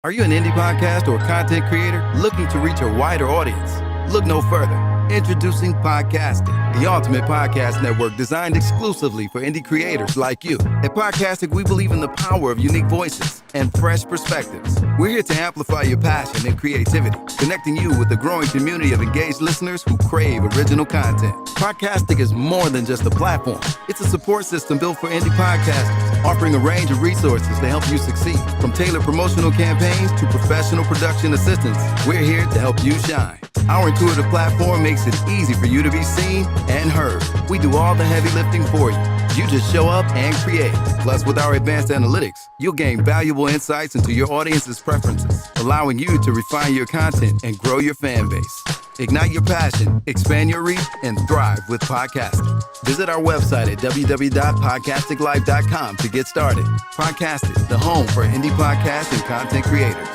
Are you an indie podcast or content creator looking to reach a wider audience? Look no further. Introducing Podcastic, the ultimate podcast network designed exclusively for indie creators like you. At Podcastic, we believe in the power of unique voices and fresh perspectives. We're here to amplify your passion and creativity, connecting you with the growing community of engaged listeners who crave original content. Podcastic is more than just a platform. It's a support system built for indie podcasters, offering a range of resources to help you succeed. From tailored promotional campaigns to professional production assistance, we're here to help you shine. Our intuitive platform makes it easy for you to be seen and heard. We do all the heavy lifting for you. You just show up and create. Plus, with our advanced analytics, you'll gain valuable insights into your audience's preferences, allowing you to refine your content and grow your fan base. Ignite your passion, expand your reach, and thrive with podcasting. Visit our website at www.podcasticlife.com to get started. Podcasting, the home for indie podcasts and content creators.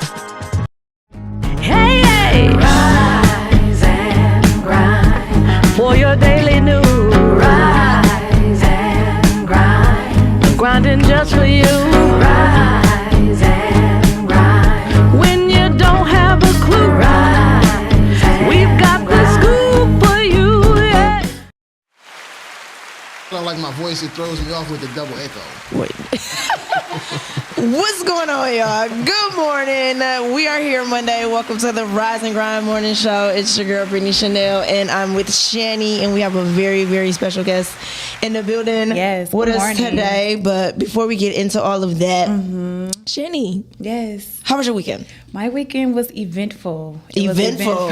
Hey, hey. Rise and grind for your daily news. Rise and grind, grinding just for you. Rise and grind when you don't have a clue. Rise, we've got the scoop for you. Yeah. I don't like my voice, it throws me off with the double echo. Wait. What's going on, y'all? Good morning. We are here Monday. Welcome to the Rise and Grind Morning Show. It's your girl, Brittany Chanel, and I'm with Shani, and we have a very, very special guest in the building with us today. But before we get into all of that, Shani. Yes. How was your weekend? My weekend was eventful. It was eventful.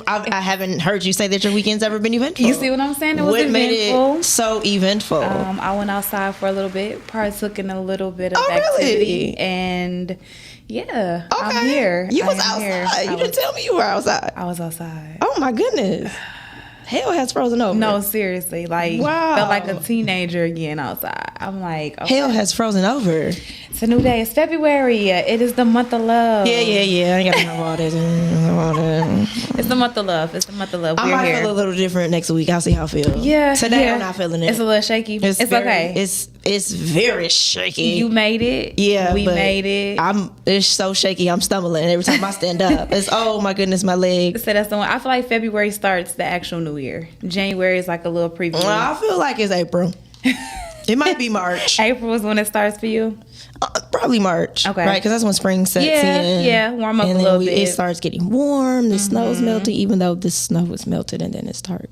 I haven't heard you say that your weekend's ever been eventful. You see what I'm saying? It was what eventful. made it so eventful? I went outside for a little bit, partook in a little bit of really? activity, and yeah, okay. I'm here. You was outside. You didn't tell me you were outside. I was outside. Oh my goodness. Hell has frozen over. No, seriously. Like, felt like a teenager again outside. I'm like, okay. Hell has frozen over. It's a new day. It's February. It is the month of love. Yeah. I ain't got to know all this. It's the month of love. It's the month of love. I might feel a little different next week. I'll see how I feel. Yeah. Today I'm not feeling it. It's a little shaky. It's okay. It's very shaky. You made it. Yeah. We made it. It's so shaky. I'm stumbling every time I stand up. It's, oh my goodness, my leg. So that's the one. I feel like February starts the actual new year. January is like a little preview. I feel like it's April. It might be March. April is when it starts for you? Probably March. Okay. Right? Because that's when spring sets in. Yeah, warm up and a little bit. It starts getting warm. The snow's melting, even though the snow was melted and then it started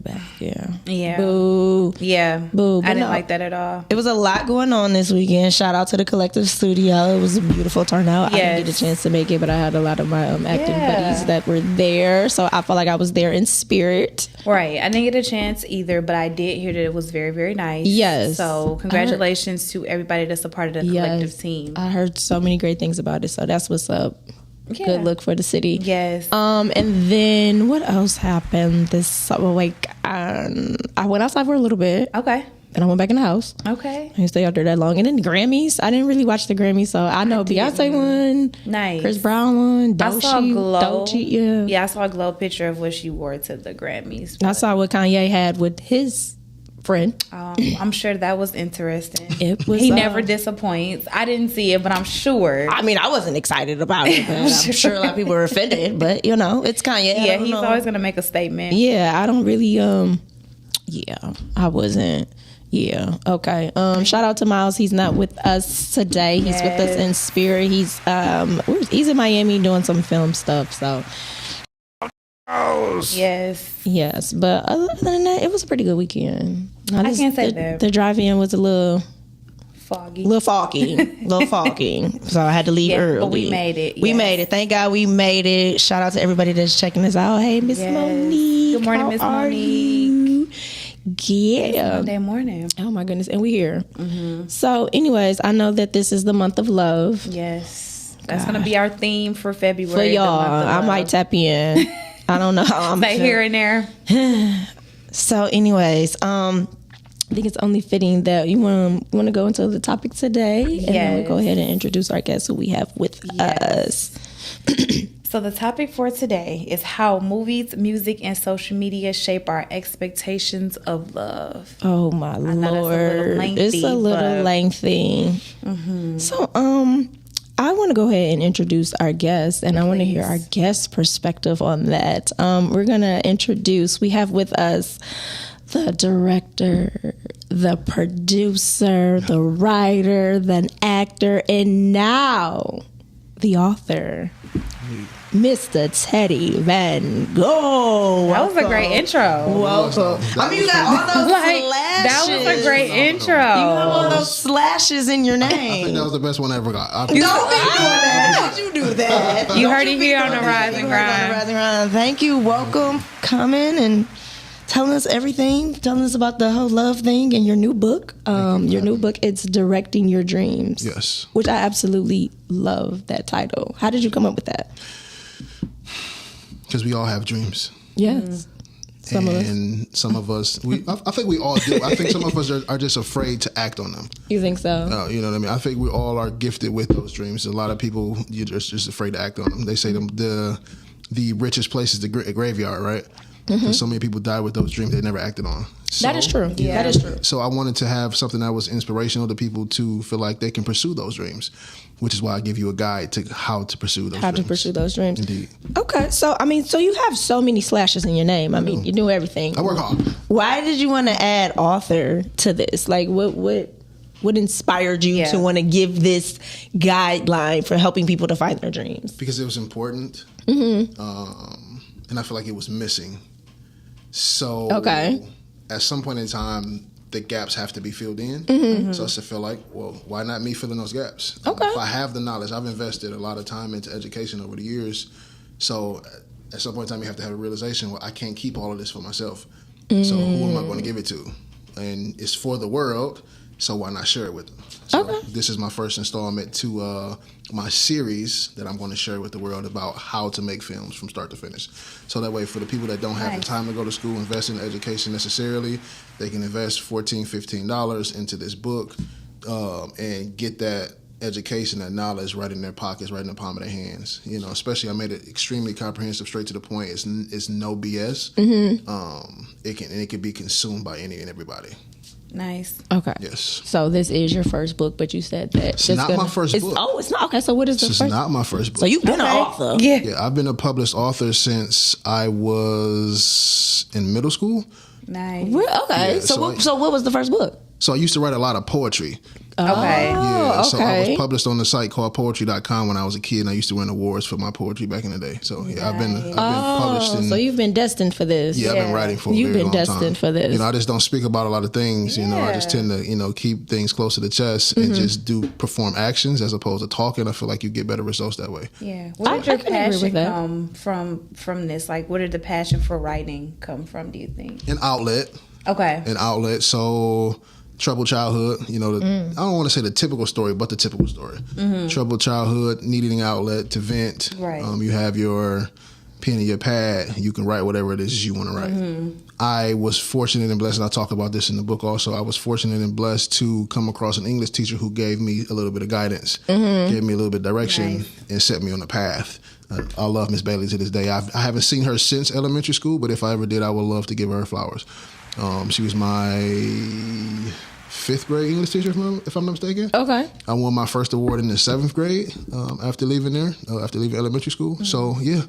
back. Yeah. Boo. Yeah. Boo. I didn't like that at all. It was a lot going on this weekend. Shout out to the Collective Studio. It was a beautiful turnout. Yes. I didn't get a chance to make it, but I had a lot of my acting buddies that were there. So I felt like I was there in spirit. Right. I didn't get a chance either, but I did hear that it was very, very nice. Yes. So congratulations to everybody that's a part of the Collective team. I heard so many great things about it. So that's what's up. Yeah. Good look for the city. Yes. And then what else happened this summer? I went outside for a little bit. Okay. Then I went back in the house. Okay. I didn't stay out there that long. And then the Grammys. I didn't really watch the Grammys, so I know Beyonce won. Nice. Chris Brown won. I saw Glow. Doechii, Yeah, I saw a Glow picture of what she wore to the Grammys. I saw what Kanye had with his friend. I'm sure that was interesting. It was. He never disappoints. I didn't see it, but I'm sure. I mean, I wasn't excited about it, but I'm sure a lot of people were offended. But it's Kanye. Yeah, he's always gonna make a statement. Yeah, I don't really. Yeah, I wasn't. Yeah. Okay. Shout out to Miles. He's not with us today. He's with us in spirit. He's in Miami doing some film stuff. So. Yes. But other than that, it was a pretty good weekend. I can't say that. The drive-in was a little foggy. So I had to leave early. But we made it. We made it. Thank God we made it. Shout out to everybody that's checking us out. Hey, Miss Monique. Good morning, Miss Monique. Yeah. It's Monday morning. Oh my goodness. And we're here. So anyways, I know that this is the month of love. Yes. That's going to be our theme for February. For y'all. I might tap in. I don't know how I'm here and there. So anyways, I think it's only fitting that you want to go into the topic today. And then we'll go ahead and introduce our guests who we have with us. So the topic for today is how movies, music, and social media shape our expectations of love. Oh my Lord. It's a little lengthy. So I want to go ahead and introduce our guest, and I want to hear our guest's perspective on that. We're going to introduce, we have with us the director, the producer, the writer, the actor, and now the author, Mr. Teddy Van Gogh. That was a great intro. Welcome. I mean, you got all those slashes. That was a great intro. You have all those slashes in your I name. think that was the best one I ever got. Don't be doing that. Don't you do that. You Don't heard it be here on doing the that. Rise and You heard it on the Grind. Rise and Grind. Thank you. Welcome. Coming and telling us everything. Telling us about the whole love thing and your new book. Your new book, it's Directing Your Dreams. Yes. Which I absolutely love that title. How did you come up with that? Because we all have dreams. Yes. Some of us. And some of us, I think we all do. I think some of us are just afraid to act on them. You think so? You know what I mean? I think we all are gifted with those dreams. A lot of people, you're just afraid to act on them. They say the richest place is the graveyard, right? Because so many people die with those dreams they never acted on. So, That is true. That is true. So I wanted to have something that was inspirational to people to feel like they can pursue those dreams, which is why I give you a guide to how to pursue those dreams. How to pursue those dreams. Indeed. Okay. So, I mean, so you have so many slashes in your name. I mean, you do everything. I work hard. Why did you want to add author to this? Like, what inspired you to want to give this guideline for helping people to find their dreams? Because it was important. And I feel like it was missing. So at some point in time, the gaps have to be filled in. So I feel like, well, why not me filling those gaps? Okay. If I have the knowledge, I've invested a lot of time into education over the years. So at some point in time, you have to have a realization, well, I can't keep all of this for myself. So who am I going to give it to? And it's for the world, so why not share it with them? So this is my first installment to my series that I'm going to share with the world about how to make films from start to finish. So that way, for the people that don't have the time to go to school, invest in education necessarily, they can invest $14, $15 into this book and get that education, that knowledge right in their pockets, right in the palm of their hands. You know, especially I made it extremely comprehensive, straight to the point. It's no BS. It can be consumed by any and everybody. Nice. Okay. Yes. So this is your first book, but you said that It's not my first book. Oh, it's not. Okay, so what is the This first? is not my first book. So you've been an author. Yeah. Yeah, I've been a published author since I was in middle school. Nice. Okay. Yeah, so what was the first book? So I used to write a lot of poetry. Okay. Yeah, so I okay. was published on the site called poetry.com when I was a kid, and I used to win awards for my poetry back in the day. So yeah, I've been published in. So you've been destined for this. Yeah, I've been writing for a You've very been long time. destined for this. You know, I just don't speak about a lot of things. You know, I just tend to, keep things close to the chest and just perform actions as opposed to talking. I feel like you get better results that way. Yeah. Where did I your can agree with passion that. come from this? Like, where did the passion for writing come from, do you think? An outlet. Okay. So troubled childhood, I don't want to say the typical story, but the typical story. Troubled childhood, needing an outlet to vent. Right. You have your pen and your pad. You can write whatever it is you want to write. I was fortunate and blessed, and I talk about this in the book also. I was fortunate and blessed to come across an English teacher who gave me a little bit of guidance, gave me a little bit of direction, and set me on a path. I love Miss Bailey to this day. I haven't seen her since elementary school, but if I ever did, I would love to give her flowers. She was my 5th grade English teacher, if I'm not mistaken. Okay. I won my first award in the 7th grade after leaving elementary school. So, yeah,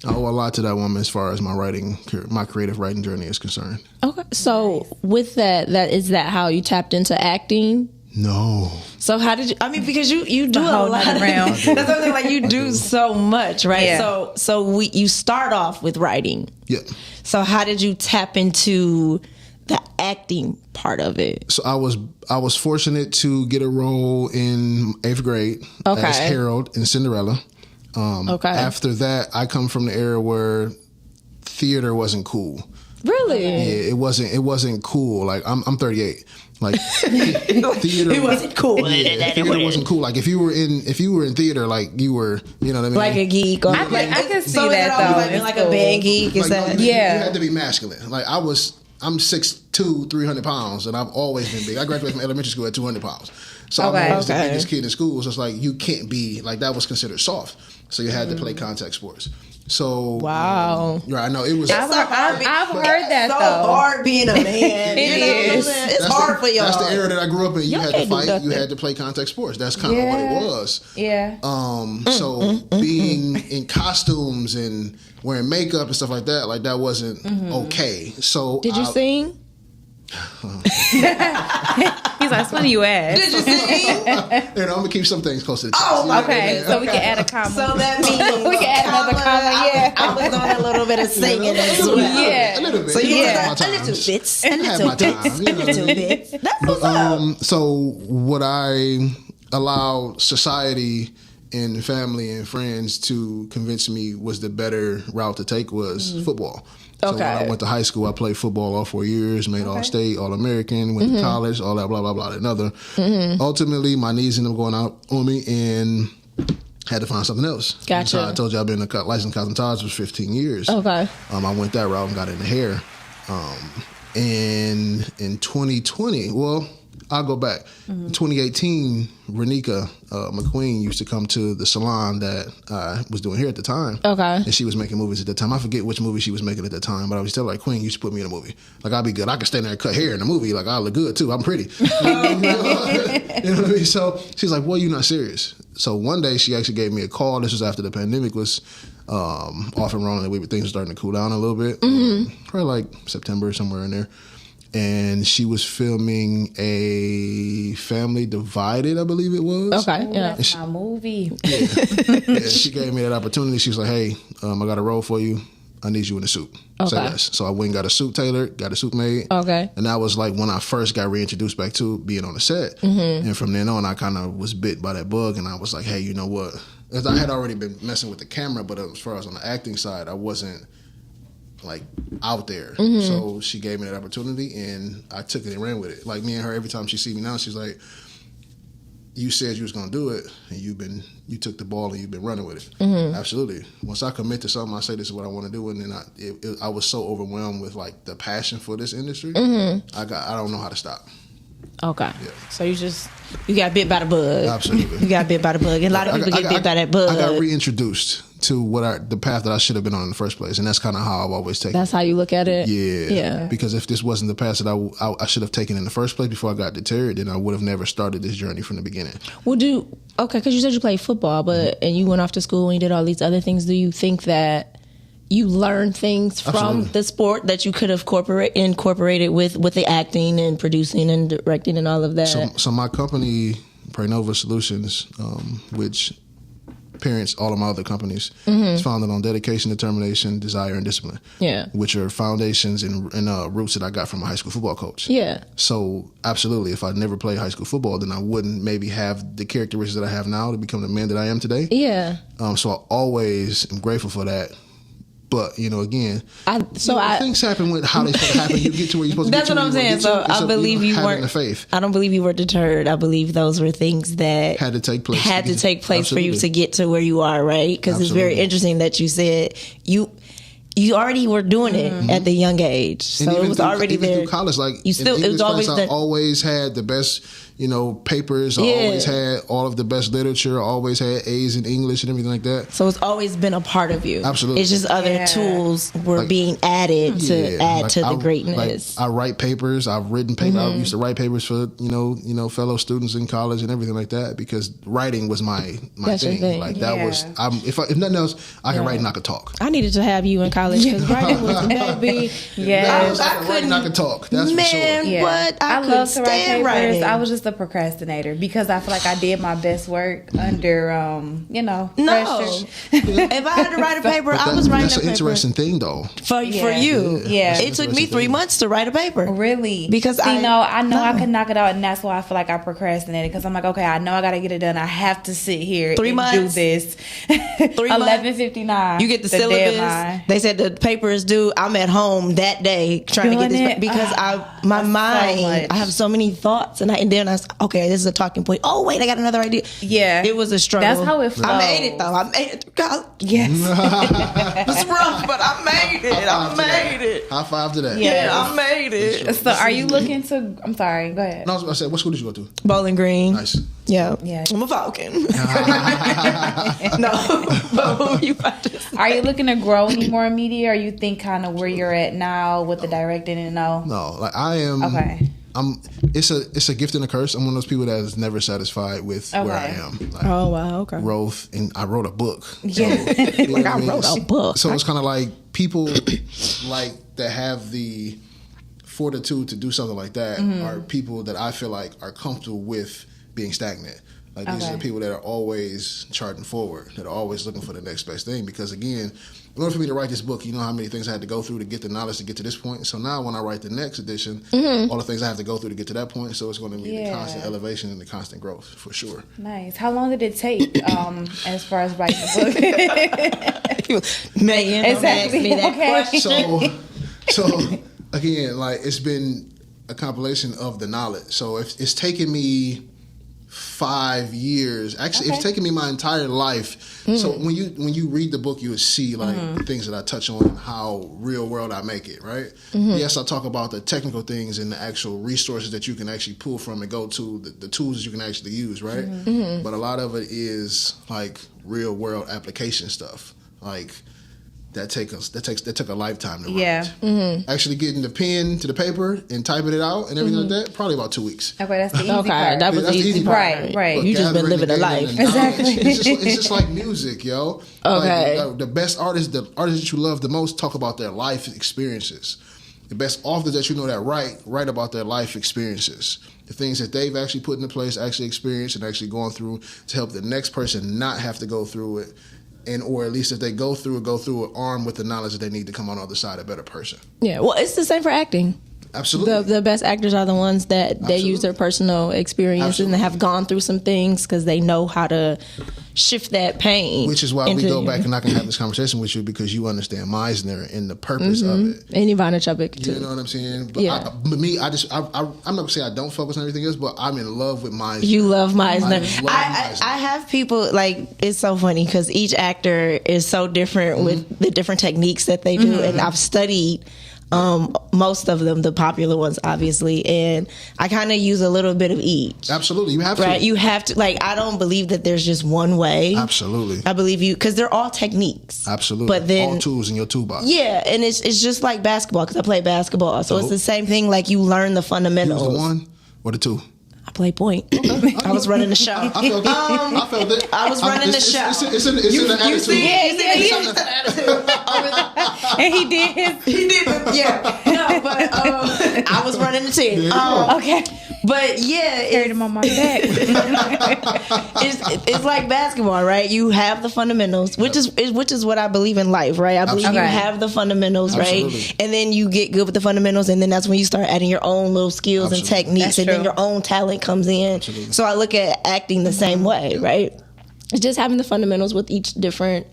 I owe a lot to that woman as far as my creative writing journey is concerned. Okay. So with that is that how you tapped into acting? No. So how did you? I mean, because you do a whole lot. nother realm. That's what I'm saying, like you do so much, right? Yeah. So you start off with writing. Yeah. So how did you tap into the acting part of it? So I was fortunate to get a role in 8th grade as Harold in Cinderella. After that, I come from the era where theater wasn't cool. Really? Yeah, it wasn't cool. Like I'm 38. Like theater, It wasn't cool. Yeah, theater wasn't cool. Like if you were in theater, like you were, you know what I mean? Like a geek. Or I can see so that, though. Like a band geek. Is Like, that? you had to be masculine. Like I'm 6'2", 300 pounds, and I've always been big. I graduated from elementary school at 200 pounds. So I'm always the biggest kid in school. So it's like you can't be like that was considered soft. So you had to play contact sports. So Wow. I know it was. I've heard that so though. hard being a man. It you know what I'm is. saying? It's hard turf for y'all. That's the era that I grew up in. You Y'all had to can't do fight. You nothing. had to play contact sports. That's kind of what it was. Yeah. So being in costumes and wearing makeup and stuff like that wasn't okay. So Did you sing? He's like, it's funny you asked. Did you sing? I'm gonna keep some things close to the chest. Oh, Okay, so we can add a comment. So that means We can add another comment, yeah. I was doing a little bit of singing as well. Yeah. a little bit. So you know, I was had my a times. little bit, I had my time, you know a what I little mean? bit. That's what's up. So what I allowed society and family and friends to convince me was the better route to take was football. So when I went to high school, I played football all 4 years, made All-State, All-American, went to college, all that, blah, blah, blah, another. Ultimately, my knees ended up going out on me and had to find something else. Gotcha. So I told you I've been a licensed cosmetologist for 15 years. Okay. I went that route and got into hair. And in 2020, well, I'll go back. In 2018, Renika McQueen used to come to the salon that I was doing hair at the time. Okay. And she was making movies at the time. I forget which movie she was making at the time, but I was telling her, like, Queen, you should put me in a movie. Like, I'll be good. I can stand there and cut hair in a movie. Like, I look good, too. I'm pretty. You know what I mean? So she's like, well, you're not serious. So one day she actually gave me a call. This was after the pandemic was off and running. Things were starting to cool down a little bit. Probably like September, somewhere in there. And she was filming a Family Divided, I believe it was. Okay. Yeah. That's my movie. Yeah, she gave me that opportunity. She was like, hey, I got a role for you. I need you in a suit. Say Okay. less. So I went and got a suit tailored, got a suit made. Okay. And that was like when I first got reintroduced back to being on the set. And from then on, I kind of was bit by that bug. And I was like, hey, you know what? 'Cause I had already been messing with the camera, but as far as on the acting side, I wasn't like out there. So she gave me that opportunity and I took it and ran with it. Like me and her, every time she see me now, she's like, you said you was gonna do it and you took the ball and you've been running with it. Absolutely. Once I commit to something, I say this is what I want to do, and then I was so overwhelmed with like the passion for this industry. I don't know how to stop. Okay. So you got bit by the bug. Absolutely. You got bit by the bug. And a lot of people get bit by that bug. I got reintroduced to the path that I should have been on in the first place, and that's kind of how I've always taken. That's how you look at it? Yeah. Because if this wasn't the path that I should have taken in the first place before I got deterred, then I would have never started this journey from the beginning. Because you said you played football, and you went off to school and you did all these other things. Do you think that you learned things from Absolutely. the sport that you could have incorporated with the acting and producing and directing and all of that? So my company, Pranova Solutions, which parents all of my other companies, is founded on dedication, determination, desire, and discipline. Yeah. Which are foundations and roots that I got from a high school football coach. Yeah. So absolutely, if I never played high school football, then I wouldn't maybe have the characteristics that I have now to become the man that I am today. Yeah. So I always am grateful for that. But, again, things happen with how they supposed to happen. You get to where you're supposed to That's get to. what I'm saying. So I believe you having weren't. the faith. I don't believe you were deterred. I believe those were things that Had to take place. for you to get to where you are, right? Because it's very Absolutely. interesting that you said you already were doing it at the young age, so And it was already even there. through college, like You still- in it was English always class, the- I always had the best, papers. I Yeah. always had all of the best literature. I always had A's in English and everything like that. So it's always been a part of you. Absolutely. It's just other Yeah. tools were being added to add to the greatness. I write papers. I've written papers. I used to write papers for fellow students in college and everything like that because writing was my That's your thing. thing. Like that was. If nothing else, I can write and I could talk. I needed to have you in college because writing was baby. Yes. I can write and I can talk. That's Man, for sure. Yeah. what I could love to write stand papers. writing. I was just a procrastinator because I feel like I did my best work under, No. pressure. If I had to write a paper, But I was writing that's a an paper interesting thing, though. for you. Yeah. It took me 3 months to write a paper. Really? Because I know I no. could knock it out, and that's why I feel like I procrastinated because I'm like, okay, I know I got to get it done. I have to sit here 3 and months? do this. 11:59. You get the syllabus. deadline. They said the paper is due. I'm at home that day trying to get Doing this it? because my so mind. much. I have so many thoughts, and then I was okay. This is a talking point. Oh wait, I got another idea. Yeah. It was a struggle. That's how it I made it flows. though. I made it through college. Yes. It's rough, but I made it. I made it. High five to that. Yeah, I made it. So, are you looking to? I'm sorry. Go ahead. No, I said, what school did you go to? Bowling Green. Nice. Yeah. Yeah. I'm a Falcon. No, but who you about to say? Are you looking to grow any more in media, or you think kind of where you're at now with the directing and all? No, like I am. Okay. It's a gift and a curse. I'm one of those people that is never satisfied with where I am. Like, Oh wow, okay. growth, and I wrote a book. Yeah. So, you know what I mean? wrote a book. So it's kind of like people like that have the fortitude to do something like that are people that I feel like are comfortable with being stagnant. Like these are the people that are always charting forward, that are always looking for the next best thing. Because again, in order for me to write this book, you know how many things I had to go through to get the knowledge to get to this point. So now when I write the next edition, all the things I have to go through to get to that point. So it's going to be the constant elevation and the constant growth for sure. Nice. How long did it take as far as writing the book? Megan, Exactly. Okay. So again, like it's been a compilation of the knowledge. So if it's taken me 5 years, actually it's taken me my entire life. So when you read the book, you would see like the things that I touch on and how real world I make it, right? Yes, I talk about the technical things and the actual resources that you can actually pull from and go to, the tools that you can actually use, right? But a lot of it is like real world application stuff. Like that took a lifetime to write. Actually getting the pen to the paper and typing it out and everything like that, probably about 2 weeks. Okay, that's the easy Okay, part. that was That's the easy part. Right. But You just been gathering living a the data life. and the knowledge, Exactly. It's just like music, yo. Okay. Like, the best artists, the artists that you love the most, talk about their life experiences. The best authors that you know that write about their life experiences. The things that they've actually put into place, actually experienced, and actually gone through to help the next person not have to go through it. And or at least if they go through it armed with the knowledge that they need to come on the other side a better person. Yeah, well, it's the same for acting. Absolutely. The best actors are the ones that they use their personal experiences and they have gone through some things because they know how to shift that pain. Which is why we go back and I can have this conversation with you because you understand Meisner and the purpose of it. And Ivana Chubbuck too. You know what I'm saying? But Yeah. I'm not gonna say I don't focus on everything else, but I'm in love with Meisner. You love Meisner. Meisner. I have people like it's so funny because each actor is so different with the different techniques that they do, and I've studied most of them, the popular ones, obviously, and I kind of use a little bit of each. Absolutely, you have to. Right, you have to. Like, I don't believe that there's just one way. Absolutely, I believe you because they're all techniques. absolutely. But then all tools in your toolbox. yeah, and it's just like basketball because I play basketball, so it's the same thing. Like you learn the You fundamentals. was the one or the two? I play point. I was running the show. I felt it. I felt it. I was running the show. It's in the attitude. And he did his. He did, yeah. No, but I was running the team. Okay. But yeah, Carried him on my back. it's like basketball, right? You have the fundamentals, which is what I believe in life, right? I believe Absolutely. you have the fundamentals, Absolutely. right? And then you get good with the fundamentals, and then that's when you start adding your own little skills and Absolutely. techniques, That's and then true. your own talent comes in. Absolutely. So I look at acting the same way, right? It's just having the fundamentals with each different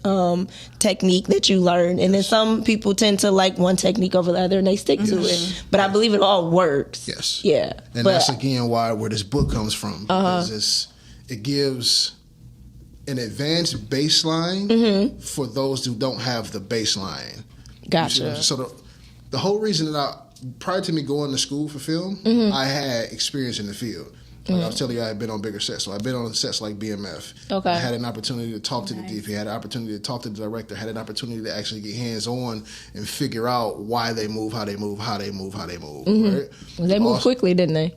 technique that you learn. And then some people tend to like one technique over the other and they stick to it. But I believe it all works. Yes. Yeah. And but, that's again where this book comes from because it gives an advanced baseline for those who don't have the baseline. Gotcha. So the whole reason that prior to me going to school for film, I had experience in the field. Like I was telling you, I had been on bigger sets. So I've been on sets like BMF. Okay. I had an opportunity to talk to the DP, had an opportunity to talk to the director, had an opportunity to actually get hands-on and figure out why they move, how they move, how they move, how they move. Right? They moved quickly, didn't they?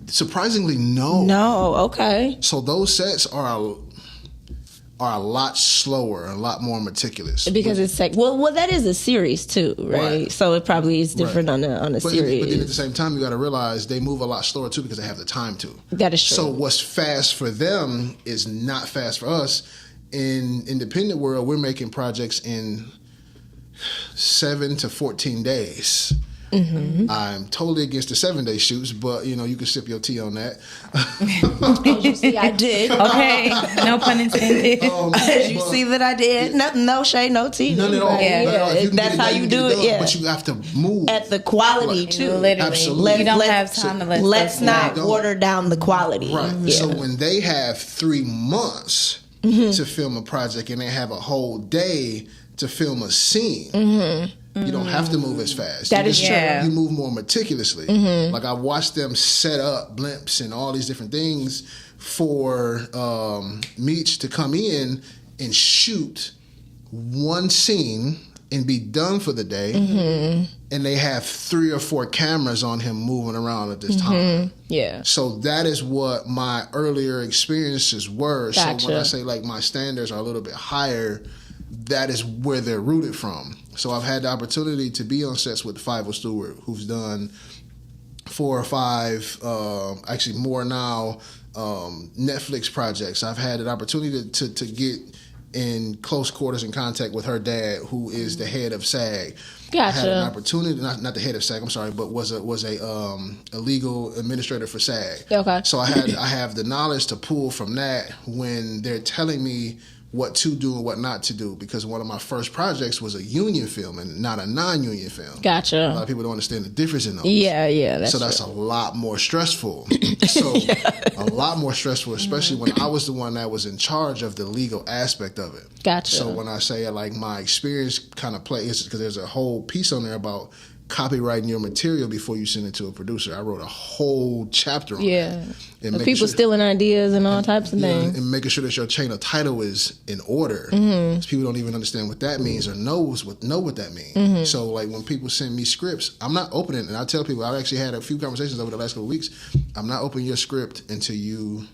Surprisingly, no. No, okay. So those sets are a lot slower, a lot more meticulous. Because it's well, that is a series too, right? Right. So it probably is different on a But series. then at the same time, you got to realize they move a lot slower too because they have the time to. That is true. So what's fast for them is not fast for us. In independent world, we're making projects in 7 to 14 days. I'm totally against the 7-day shoots, but you can sip your tea on that. As you see, I did. Okay. No pun intended. As you see that I did. No shade, no tea. None at all. Yeah, None at all. If you can that's get how done, you can do get it. done, Yeah, but you have to move at the quality Right. too. Literally. Absolutely. You don't have time to let Let's stuff not slide. water down the quality. Right. Yeah. So when they have 3 months to film a project and they have a whole day to film a scene, you don't have to move as fast. That You is just- true. Yeah. You move more meticulously. Like I watched them set up blimps and all these different things for Meech to come in and shoot one scene and be done for the day, and they have 3 or 4 cameras on him moving around at this time. Yeah. So that is what my earlier experiences were. Gotcha. So when I say like my standards are a little bit higher, that is where they're rooted from. So I've had the opportunity to be on sets with Fievel Stewart, who's done 4 or 5, actually more now, Netflix projects. I've had an opportunity to get in close quarters and contact with her dad, who is the head of SAG. Gotcha. I had an opportunity, not the head of SAG, I'm sorry, but was a legal administrator for SAG. Okay. So I have the knowledge to pull from that when they're telling me what to do and what not to do, because one of my first projects was a union film and not a non-union film. A Gotcha. lot of people don't understand the difference in those. Yeah, that's so that's true. a lot more stressful. So a lot more stressful, especially when I was the one that was in charge of the legal aspect of it. Gotcha. So when I say like my experience kind of plays, because there's a whole piece on there about copywriting your material before you send it to a producer. I wrote a whole chapter on that. And The making people sure- stealing ideas and all types of things. and making sure that your chain of title is in order. Mm-hmm. 'Cause people don't even understand what that means or know what that means. Mm-hmm. So like when people send me scripts, I'm not opening it. And I tell people, I've actually had a few conversations over the last couple of weeks. I'm not opening your script until you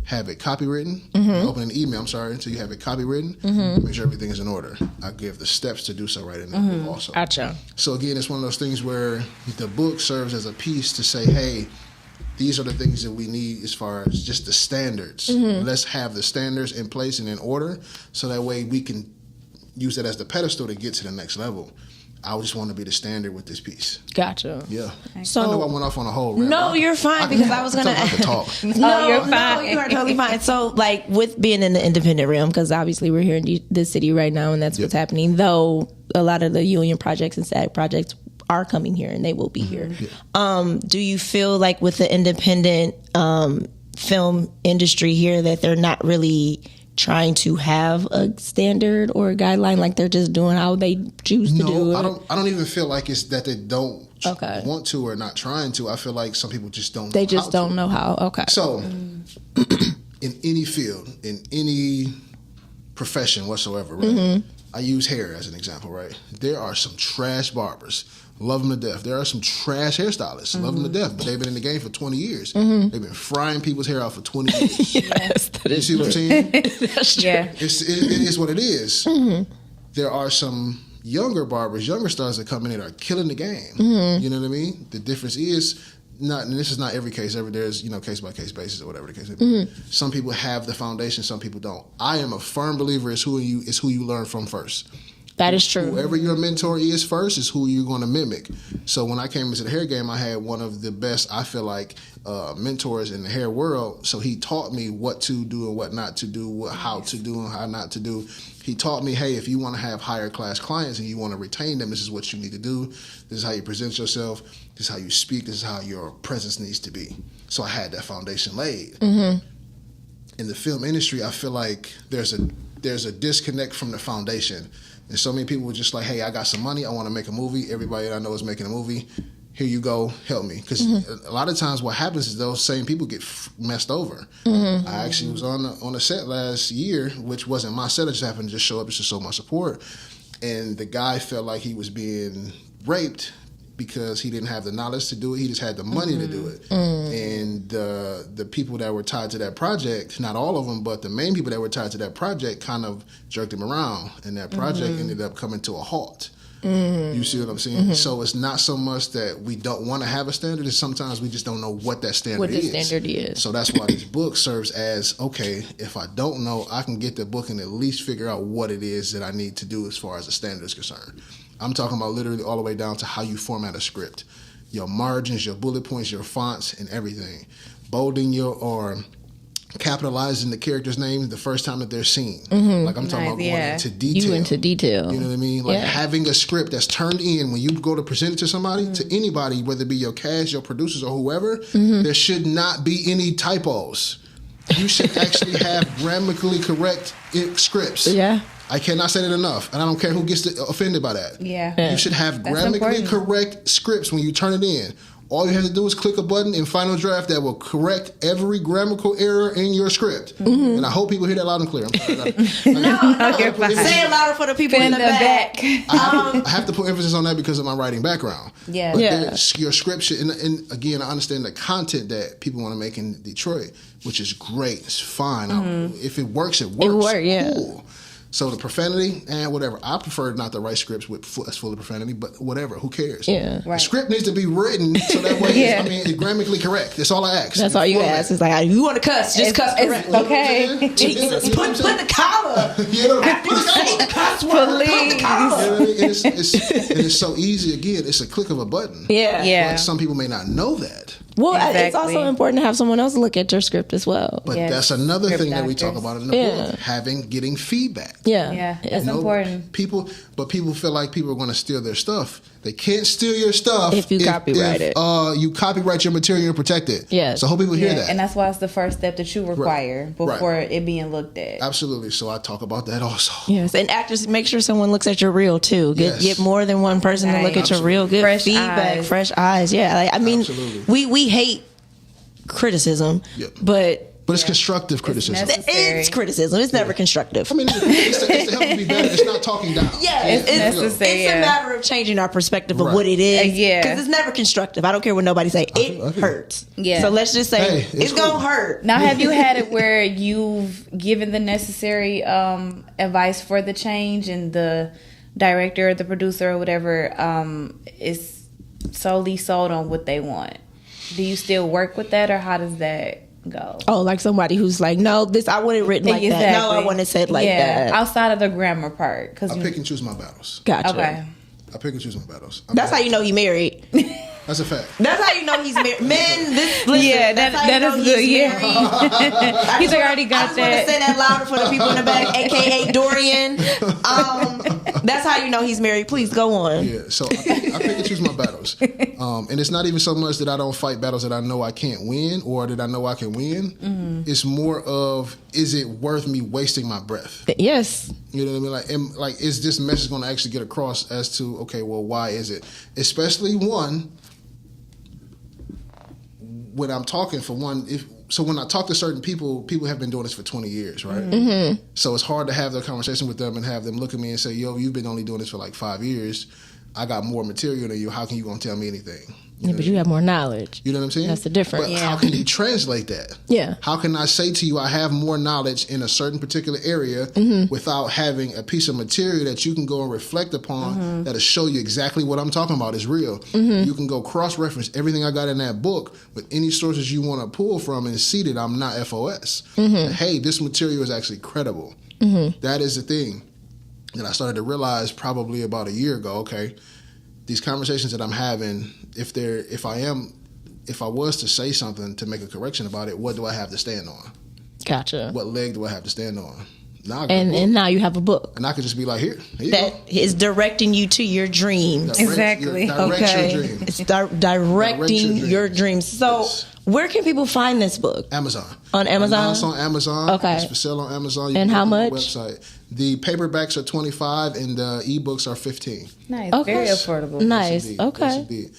have it copywritten. Opening an email, until you have it copywritten. Make sure everything is in order. I give the steps to do so right in that book also. Gotcha. So again, it's one of those things where the book serves as a piece to say, hey, these are the things that we need as far as just the standards. Let's have the standards in place and in order, so that way we can use that as the pedestal to get to the next level. I just want to be the standard with this piece. Gotcha. Yeah. So- I know I went off on a whole rant. No, you're fine, because I was gonna. I can talk. No, you're fine. No, you are totally fine. So, like, with being in the independent realm, because obviously we're here in this city right now, and that's what's happening. Though a lot of the union projects and SAG projects are coming here, and they will be here. Do you feel like with the independent film industry here that they're not really trying to have a standard or a guideline, like they're just doing how they choose to do it? No, I don't even feel like it's that they don't Okay. want to or not trying to. I feel like some people just don't. They know just how don't to. know how. Okay. So, in any field, in any profession whatsoever, right? I use hair as an example, right? There are some trash barbers. Love them to death. There are some trash hairstylists. Love them to death. But they've been in the game for 20 years. They've been frying people's hair out for 20 years. Yes, that You is see what I'm saying? That's true. Yeah. It is what it is. There are some younger barbers, younger stars that come in and are killing the game. You know what I mean? The difference is, and this is not every case. There's case by case basis or whatever the case may be. Some people have the foundation, some people don't. I am a firm believer is who you learn from first. That is true. Whoever your mentor is first is who you're going to mimic. So when I came into the hair game, I had one of the best, I feel like, mentors in the hair world. So he taught me what to do and what not to do, how to do and how not to do. He taught me, hey, if you want to have higher class clients and you want to retain them, this is what you need to do. This is how you present yourself. This is how you speak. This is how your presence needs to be. So I had that foundation laid. In the film industry, I feel like there's a disconnect from the foundation. And so many people were just like, hey, I got some money. I want to make a movie. Everybody that I know is making a movie. Here you go. Help me. Because a lot of times what happens is those same people get messed over. I actually was on a set last year, which wasn't my set. I just happened to just show up just to show my support. And the guy felt like he was being raped because he didn't have the knowledge to do it. He just had the money to do it. And the people that were tied to that project, not all of them, but the main people that were tied to that project kind of jerked him around. And that project ended up coming to a halt. You see what I'm saying? So it's not so much that we don't want to have a standard, it's sometimes we just don't know what that standard is. What the standard is. So that's why this book serves as, okay, if I don't know, I can get the book and at least figure out what it is that I need to do as far as the standard is concerned. I'm talking about literally all the way down to how you format a script. Your margins, your bullet points, your fonts, and everything. Bolding or capitalizing the character's names the first time that they're seen. Like I'm talking about going into detail. You into detail. You know what I mean? Like having a script that's turned in when you go to present it to somebody, to anybody, whether it be your cast, your producers, or whoever, there should not be any typos. You should actually have grammatically correct scripts. Yeah. I cannot say that enough, and I don't care who gets offended by that. Yeah. You should have That's grammatically important. correct scripts when you turn it in. All you have to do is click a button in Final Draft that will correct every grammatical error in your script. And I hope people hear that loud and clear. I'm sorry, Say it louder for the people in the back. I have to put emphasis on that because of my writing background. Yeah. But Yeah. your script should, and again, I understand the content that people want to make in Detroit, which is great. It's fine. If it works, it works. yeah. Cool. So the profanity and whatever. I prefer not to write scripts that's full of profanity, but whatever. Who cares? Yeah. The script needs to be written so that way it's grammatically correct. That's all I ask. That's all you ask. It's like, you want to cuss, just cuss correctly. Okay. Jesus, put the comma. You know, put the Cuss word, put the comma. You know what I mean? And it's so easy. Again, it's a click of a button. Yeah. Yeah. But some people may not know that. Well, it's Exactly. also important to have someone else look at your script as well. But Yes. that's another Script thing that we talk actors. about in the book, getting feedback. Yeah. Yeah, it's You know, important. People feel like people are going to steal their stuff. They can't steal your stuff If you copyright it. You copyright your material and protect it. Yes. So I hope people hear that. And that's why it's the first step that you require before Right. it being looked at. Absolutely. So I talk about that also. Yes, and actors, make sure someone looks at your reel too. Yes. Get more than one person to look at your reel. Good Fresh feedback, eyes. fresh eyes. Yeah, like, I mean, Absolutely. we hate criticism, Yep. but But it's constructive criticism. necessary. it's criticism. It's never constructive. I mean, it's to help you be better. It's not talking down. Yeah, It's necessary, It's a yeah. matter of changing our perspective of Right. what it is. Yeah. Because it's never constructive. I don't care what nobody say. I It feel- hurts. Yeah. So let's just say Hey, it's it's cool. gonna hurt. Now, have you had it where you've given the necessary advice for the change and the director or the producer or whatever is solely sold on what they want? Do you still work with that, or how does that go? Oh, like somebody who's like, no, this I want it written like that. No, I want it said like that. Outside of the grammar part, because I pick and choose my battles. Gotcha. okay, I pick and choose my battles. That's how you know he married. That's a fact. That's how you know he's married. Men, listen, Yeah, that's how that you know is good, he's yeah. married. He's already got I just want to that. say that louder for the people in the back, aka Dorian. That's how you know he's married. Please go on. Yeah, so I pick and choose my battles. And it's not even so much that I don't fight battles that I know I can't win or that I know I can win. Mm-hmm. It's more of, is it worth me wasting my breath? Yes. You know what I mean? Like, is this message going to actually get across as to, okay, well, why is it? Especially one, when I'm talking for one, so when I talk to certain people have been doing this for 20 years, right? Mm-hmm. So it's hard to have that conversation with them and have them look at me and say, yo, you've been only doing this for like 5 years. I got more material than you. How can you going to tell me anything? Yeah, but you have more knowledge. You know what I'm saying? That's the difference. But how can you translate that? Yeah. How can I say to you I have more knowledge in a certain particular area without having a piece of material that you can go and reflect upon that'll show you exactly what I'm talking about is real? You can go cross-reference everything I got in that book with any sources you want to pull from and see that I'm not FOS. And, hey, this material is actually credible. That is the thing that I started to realize probably about a year ago. Okay, these conversations that I'm having, if I was to say something to make a correction about it, what do I have to stand on? Gotcha. What leg do I have to stand on? Now I got a And book. now you have a book And I could just be like, here you that go. is directing you to your dreams. Exactly. Direct Okay. your dream. It's directing your dreams. So, Yes. where can people find this book? Amazon. On Amazon? Now it's on Amazon. Okay. It's for sale on Amazon. You And can how go to the much? Website. The paperbacks are $25 and the ebooks are $15. nice, Okay. very affordable. Nice. Indeed. Okay. Yes, indeed.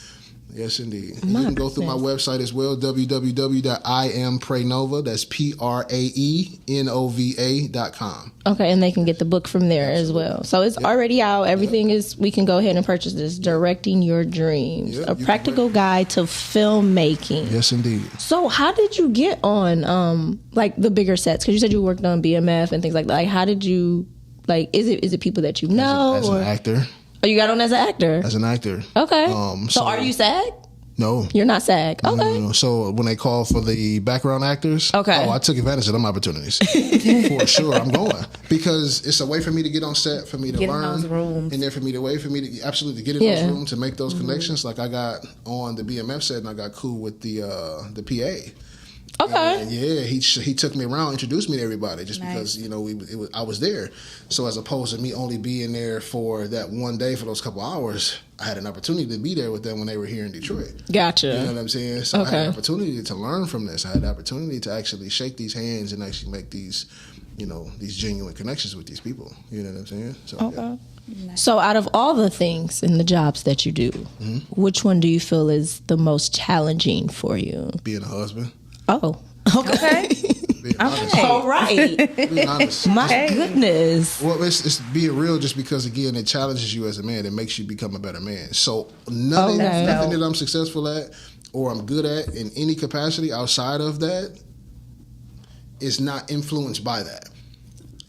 Yes, indeed. And you can go through my website as well, www.iampraenova. That's praenova.com. Okay, and they can get the book from there as well. So it's already out. Everything is. We can go ahead and purchase this. Directing Your Dreams: Yeah, A you can Practical Guide to Filmmaking. Yes, indeed. So, how did you get on like the bigger sets? Because you said you worked on BMF and things like that. Like, how did you like? Is it people that you know, As or an actor. oh, you got on as an actor? As an actor. Okay. So- so are you SAG? No. You're not SAG. Okay. No. So when they call for the background actors, Okay. I took advantage of them opportunities. For sure, I'm going. Because it's a way for me to get on set, for me to Get in learn. those rooms. And then for me to absolutely get in Yeah. those rooms to make those connections. Like I got on the BMF set and I got cool with the PA. Okay. And yeah, he took me around, introduced me to everybody, just Nice. because I was there. So as opposed to me only being there for that one day for those couple hours, I had an opportunity to be there with them when they were here in Detroit. Gotcha. You know what I'm saying? So I had Okay. an opportunity to learn from this. I had the opportunity to actually shake these hands and actually make these, these genuine connections with these people. You know what I'm saying? So Okay. So, out of all the things and the jobs that you do, which one do you feel is the most challenging for you? Being a husband. Oh, okay. Being honest. All right. Being honest. My goodness. Well, it's being real just because, again, it challenges you as a man. It makes you become a better man. So nothing that I'm successful at or I'm good at in any capacity outside of that is not influenced by that.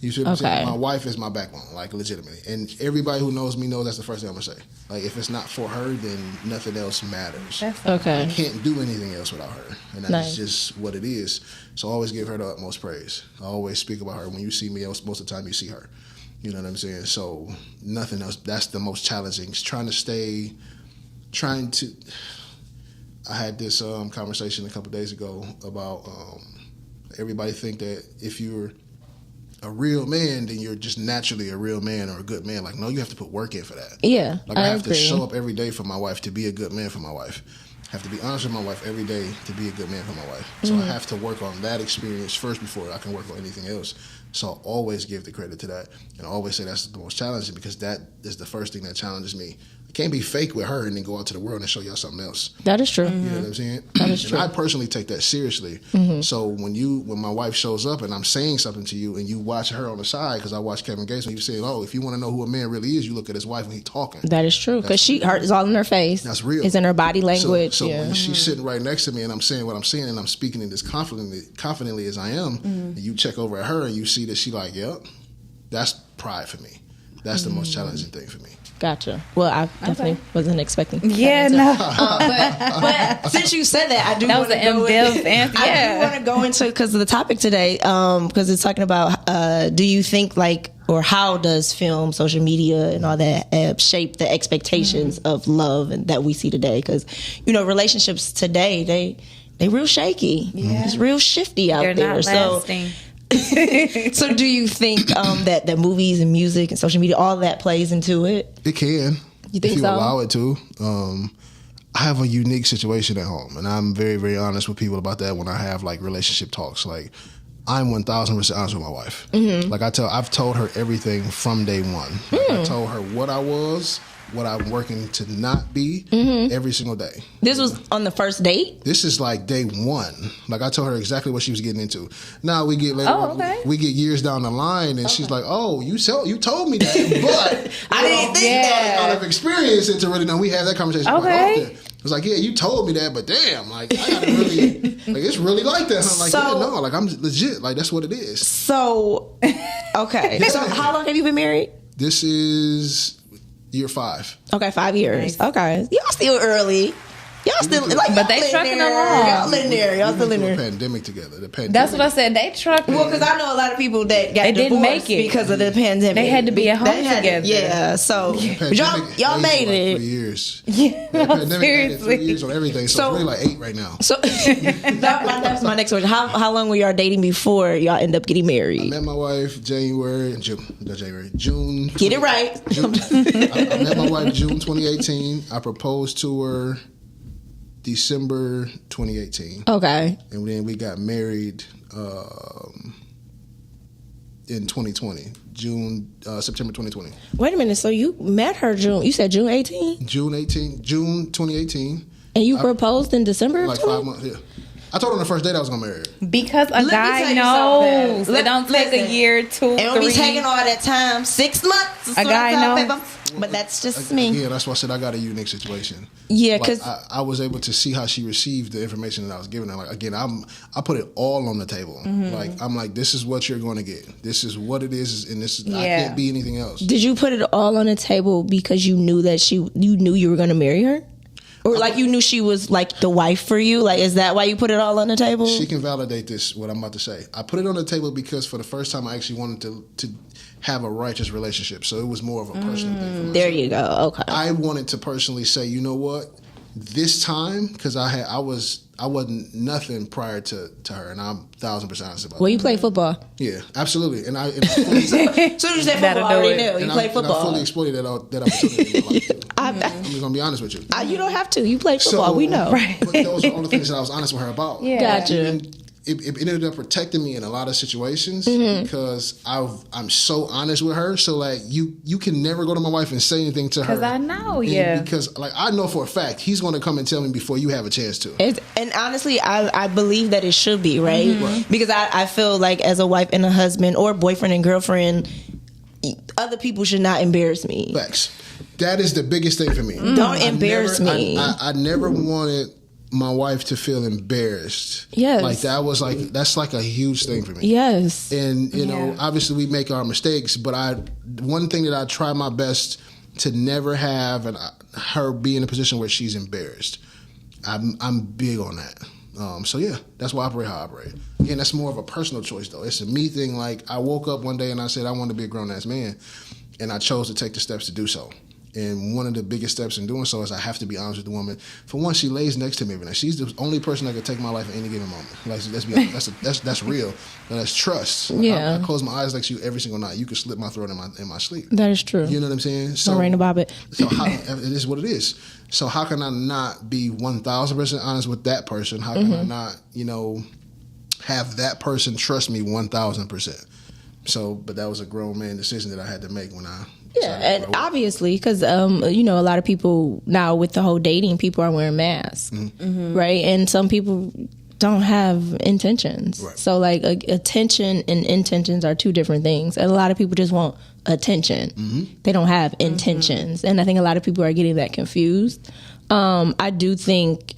You see what I'm saying? My wife is my backbone, like legitimately. And everybody who knows me knows that's the first thing I'm going to say. Like, if it's not for her, then nothing else matters. Okay. I can't do anything else without her. And that's just what it is. So I always give her the utmost praise. I always speak about her. When you see me, most of the time you see her. You know what I'm saying? So nothing else. That's the most challenging. It's I had this conversation a couple days ago about everybody think that if you're a real man, then you're just naturally a real man or a good man. Like, no, you have to put work in for that. Yeah, like I have to show up every day for my wife to be a good man for my wife. I have to be honest with my wife every day to be a good man for my wife. So I have to work on that experience first before I can work on anything else. So I always give the credit to that. And I always say that's the most challenging because that is the first thing that challenges me. I can't be fake with her and then go out to the world and show y'all something else. That is true. You know what I'm saying? That is true. And I personally take that seriously. So when my wife shows up and I'm saying something to you and you watch her on the side, because I watch Kevin Gates when he was saying, if you want to know who a man really is, you look at his wife when he's talking. That is true. Because it's all in her face. That's real. It's in her body language. So when she's sitting right next to me and I'm saying what I'm saying and I'm speaking in as confidently as I am, and you check over at her and you see that she like, yep, that's pride for me. That's the most challenging thing for me. Gotcha. Well, I definitely wasn't expecting. Yeah, no. But since you said that, I do want to go answer. I do want to go into because of the topic today, because it's talking about do you think or how does film, social media, and all that shape the expectations of love and that we see today? Because relationships today they real shaky. Yeah. It's real shifty out They're there. Not lasting. So do you think that movies and music and social media, all that plays into it? It can. You think if you so? allow it to. I have a unique situation at home, and I'm very, very honest with people about that when I have relationship talks. Like, I'm 1,000% honest with my wife. Like I've told her everything from day one. Like, I told her what I was, what I'm working to not be every single day. This was on the first date? This is like day one. Like, I told her exactly what she was getting into. Now we get we get years down the line, and she's like, "Oh, you told me that, but I didn't think that. Out of experience, and to really know, we had that conversation quite often. It was like, yeah, you told me that, but damn, I gotta really, it's really like that. I'm like, I'm legit. Like, that's what it is. So, okay. So, how long have you been married? This is year 5. Okay, 5 years. Nice. Okay, y'all still early. Y'all still but they trucking along. Y'all in there. Y'all still in there. Pandemic together. The pandemic. That's what I said. They trucking. Well, because I know a lot of people that got didn't make it because of the pandemic. They had to be at home together. Yeah. So y'all made it. 3 years. Yeah. The pandemic added 3 Seriously. years on everything. So it's really like 8 right now. So that was my next question. How long were y'all dating before y'all end up getting married? I met my wife June. Get it right. I met my wife June 2018. I proposed to her December 2018. Okay. And then we got married in 2020, September 2020. Wait a minute. So you met her you said June 18? June 2018. And you proposed in December of 5 months, yeah. I told her on the first date I was going to marry her. Because a guy knows. It don't take a year, 2, 3. It don't be taking all that time. 6 months. A guy knows. But that's just me. Yeah, that's why I said I got a unique situation. Yeah, because I was able to see how she received the information that I was giving her. Like, again, I put it all on the table. Like, I'm like, this is what you're going to get. This is what it is, and this is I can't be anything else. Did you put it all on the table because you knew that you knew you were going to marry her? Or you knew she was the wife for you? Is that why you put it all on the table? She can validate this, what I'm about to say. I put it on the table because for the first time I actually wanted to have a righteous relationship. So it was more of a personal thing for myself. There you go. Okay. I wanted to personally say, you know what? This time, because I wasn't nothing prior to her, and I'm 1,000% honest about it. Well, you play football. Yeah, absolutely. And I fully, as soon as you said football, I already knew. You play football. And I fully exploited that opportunity in my life, too. I'm just going to be honest with you. You don't have to. You play football. We know. Right. But those are all the things that I was honest with her about. Yeah. Gotcha. it ended up protecting me in a lot of situations Mm-hmm. because I'm so honest with her. So like you can never go to my wife and say anything to her. Because I know, And yeah. Because like I know for a fact he's going to come and tell me before you have a chance to. And honestly, I believe that it should be, right? Mm-hmm. Right. Because I feel like as a wife and a husband or boyfriend and girlfriend, other people should not embarrass me. Facts. That is the biggest thing for me. Don't embarrass me. I never wanted my wife to feel embarrassed. Yes. Like that's like a huge thing for me. Yes. And you know, Yeah. obviously we make our mistakes, but one thing that I try my best to never have her be in a position where she's embarrassed. I'm big on that. So yeah, that's why I operate how I operate. Again, that's more of a personal choice though. It's a me thing. Like I woke up one day and I said I wanted to be a grown ass man, and I chose to take the steps to do so. And one of the biggest steps in doing so is I have to be honest with the woman. For one, she lays next to me every night. She's the only person that can take my life at any given moment. Like, let's be honest, that's real. And that's trust. Yeah. I close my eyes next to you every single night. You could slit my throat in my sleep. That is true. You know what I'm saying? So Lorena Bobbitt. So it is what it is. So how can I not be 1,000% honest with that person? How can I not, have that person trust me 1,000%? So, but that was a grown man decision that I had to make when I. Yeah, and obviously, because a lot of people now with the whole dating, people are wearing masks, right? And some people don't have intentions. Right. So, like, attention and intentions are two different things. And a lot of people just want attention. They don't have intentions, and I think a lot of people are getting that confused. I do think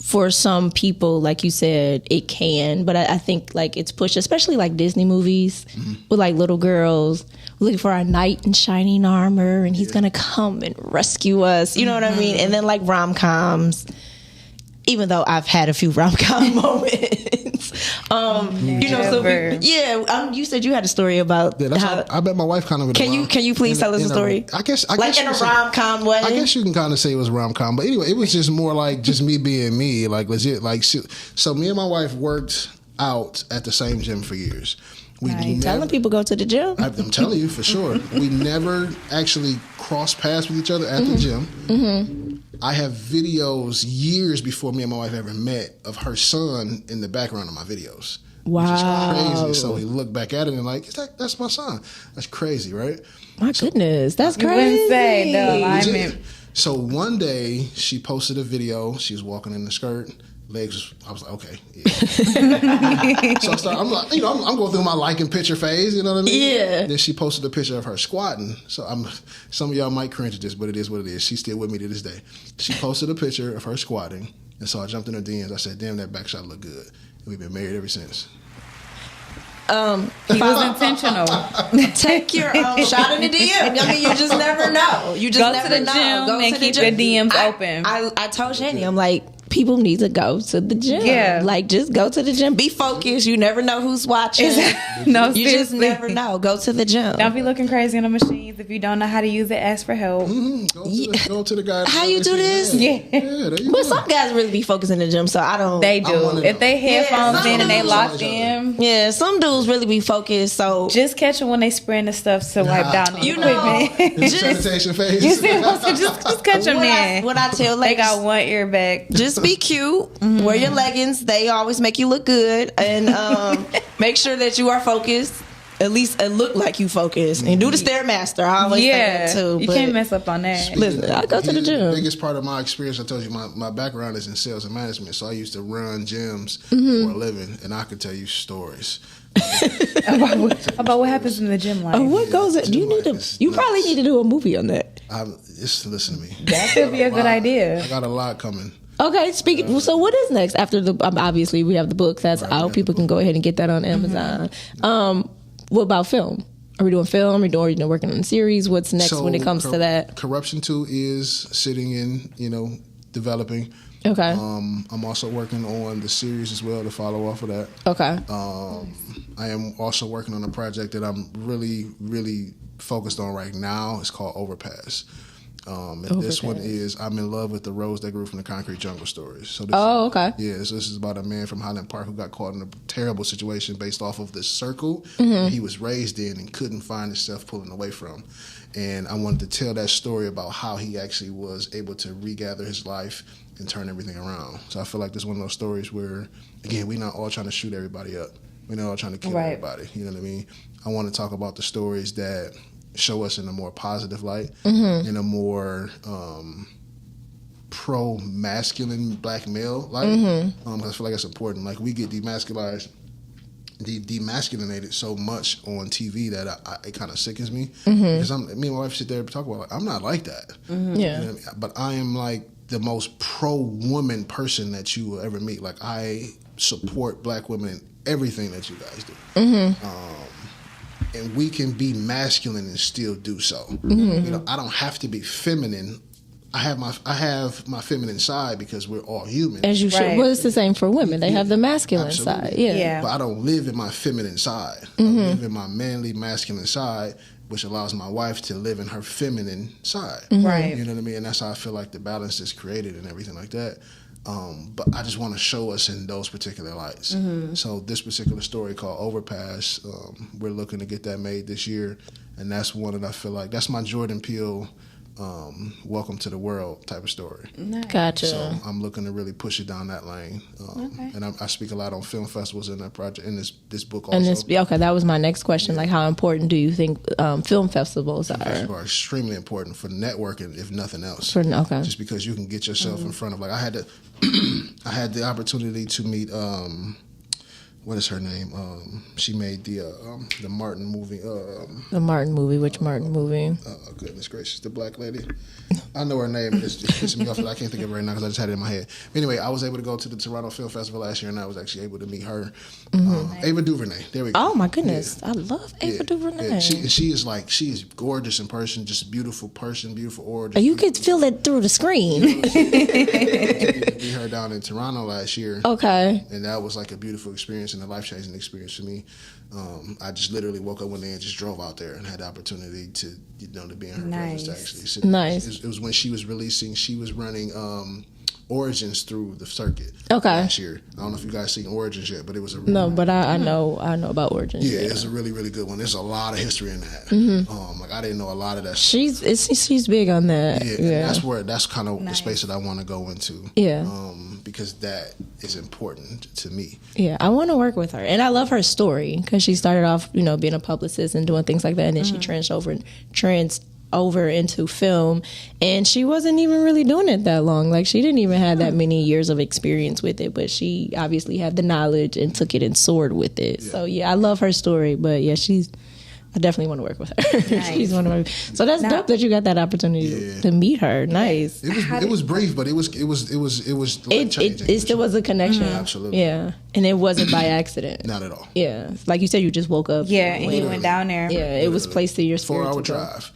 for some people, like you said, it can, but I think like it's pushed, especially like Disney movies with like little girls looking for a knight in shining armor and he's gonna come and rescue us. You know what I mean? And then like rom-coms, even though I've had a few rom-com moments. So you said you had a story about Yeah, that's how, how I bet my wife kind of. can you please tell us a story? I guess Like you in a could say- rom-com way? I guess you can kind of say it was rom-com, but anyway, it was just more like just me being me, like legit. Like so, me and my wife worked out at the same gym for years. We Telling people go to the gym. I'm telling you for sure. We never actually crossed paths with each other at the gym. I have videos years before me and my wife ever met of her son in the background of my videos. Wow. Which is crazy. So we look back at it and like, that's my son. That's crazy, right? My goodness, that's You crazy. wouldn't say no. Legit. So one day she posted a video. She was walking in the skirt. Legs. I was like, okay. Yeah. So I started. I'm like, I'm going through my liking picture phase. You know what I mean? Yeah. Then she posted a picture of her squatting. So some of y'all might cringe at this, but it is what it is. She's still with me to this day. She posted a picture of her squatting, and so I jumped in her DMs. I said, "Damn, that back shot look good." And we've been married ever since. He was intentional. Take your shot in the DM. I mean, you just never know. You just Go to never the know. gym Go and to the keep gym. your DMs open. I told Shani, I'm like, people need to go to the gym. Yeah. Like, just go to the gym. Be focused. You never know who's watching. No, You just seriously. never know. Go to the gym. Don't be looking crazy on the machines. If you don't know how to use it, ask for help. Go to the guy. How you do this? Yeah. Yeah, there you But go. some guys really be focused in the gym, so I don't. They I'm one do. of If they headphones Yeah, in and they some locked do. in, Yeah, some dudes really be focused, so. just catch them when they spraying the stuff to wipe down the You know, equipment. It's a sanitation phase. You see what I'm saying? Just catch them then. what I tell They ladies, got one ear back. just be cute. Wear your leggings. They always make you look good. And make sure that you are focused. At least look like you focused. And do the Stairmaster. I always say Yeah, that too. you but can't mess up on that. Listen, I go to the The gym. biggest part of my experience, I told you, my background is in sales and management. So I used to run gyms Mm-hmm. for a living, and I could tell you stories. About what happens in the gym life. What goes it? Do you need to? It's You probably nuts. need to do a movie on that. Just listen to me. That could be a good idea. I got a lot coming. Okay, speaking. So, what is next after the? Obviously, we have the book that's Right, we out. have People the can go ahead and get that on Amazon. What about film? Are we doing film? Are you working on a series? What's next So, when it comes to that? Corruption 2 is sitting in, developing. Okay. I'm also working on the series as well to follow off of that. Okay. I am also working on a project that I'm really, really focused on right now. It's called Overpass. And this one is I'm in love with the rose that grew from the concrete jungle stories. So this, Oh, okay. Yeah, so this is about a man from Highland Park who got caught in a terrible situation based off of this circle Mm-hmm. that he was raised in and couldn't find himself pulling away from. And I wanted to tell that story about how he actually was able to regather his life and turn everything around. So I feel like this is one of those stories where, again, we're not all trying to shoot everybody up. We're not all trying to kill everybody. You know what I mean? I want to talk about the stories that show us in a more positive light, in a more pro-masculine black male light. I feel like it's important. Like, we get demasculized, demasculinated so much on TV that it kind of sickens me. Because me and my wife sit there and talk about, like, I'm not like that. Yeah. You know what I mean? But I am like the most pro-woman person that you will ever meet. Like, I support black women in everything that you guys do. And we can be masculine and still do so. You know, I don't have to be feminine. I have my feminine side because we're all human. As you should. Right. Well, it's the same for women. They have the masculine Absolutely. side. Yeah. Yeah. But I don't live in my feminine side. I live in my manly, masculine side, which allows my wife to live in her feminine side. Right. You know what I mean? And that's how I feel like the balance is created and everything like that. But I just want to show us in those particular lights. So this particular story called Overpass, we're looking to get that made this year. And that's one that I feel like, that's my Jordan Peele Welcome to the World type of story. Nice. Gotcha. So I'm looking to really push it down that lane. And I speak a lot on film festivals in that project, in this book also. And okay, that was my next question. Like, how important do you think film festivals are? Festivals are extremely important for networking, if nothing else. Okay. Just because you can get yourself in front of, like, I had the opportunity to meet what is her name? She made the Martin movie. The Martin movie. Which Martin movie? Goodness gracious, the black lady. I know her name. It's pissing me off. I can't think of it right now because I just had it in my head. Anyway, I was able to go to the Toronto Film Festival last year, and I was actually able to meet her. Ava DuVernay. There we go. Oh my goodness, I love Ava DuVernay. Yeah. She is gorgeous in person, just a beautiful person, beautiful aura. You could feel it through the screen. Meet her down in Toronto last year. Okay. And that was like a beautiful experience and a life-changing experience for me. I just literally woke up one day and just drove out there and had the opportunity to be in her presence, to actually sit. Nice. It was when she was running Origins through the circuit. Okay. Last year. I don't know if you guys seen Origins yet, but it was a really, No, but I know about Origins. yeah, it's a really, really good one. There's a lot of history in that. Like, I didn't know a lot of that. She's big on that. Yeah. And that's kind of the space that I want to go into. Yeah. Because that is important to me. Yeah, I want to work with her, and I love her story because she started off, being a publicist and doing things like that, and then she trans over into film, and she wasn't even really doing it that long. Like, she didn't even have that many years of experience with it, but she obviously had the knowledge and took it and soared with it. Yeah. So yeah, I love her story, but yeah, I definitely want to work with her. Nice. She's one of my. So that's dope that you got that opportunity to meet her. Nice. It was brief, but it was life-changing. It still was a connection. Absolutely. Yeah, and it wasn't by accident. Not at all. Yeah, like you said, you just woke up. Yeah, and you went down there. Yeah, it was placed in your spirit. 4-hour drive.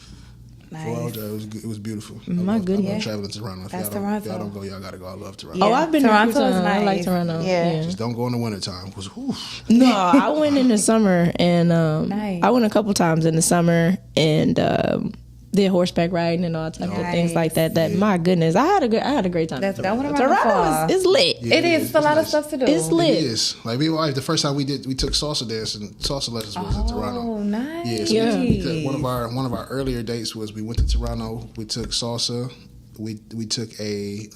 Nice. 4-hour drive. It was beautiful. My goodness. I love traveling to Toronto. That's If Toronto. y'all don't go, y'all gotta go. I love Toronto. Oh, I've been Toronto to is Toronto. nice. I like Toronto. Yeah. Just don't go in the wintertime. No, I went in the summer, and Nice. I went a couple times in the summer, and did horseback riding and all types of things like that. My goodness, I had a great time. That's one of my Toronto is lit. Yeah, It is. It's a lot of stuff to do. It's lit. It is. Like, me and my wife, the first time we took salsa dance and salsa lessons was in Toronto. Oh, nice. Yeah, so we took one of our earlier dates was we went to Toronto. We took salsa. We took a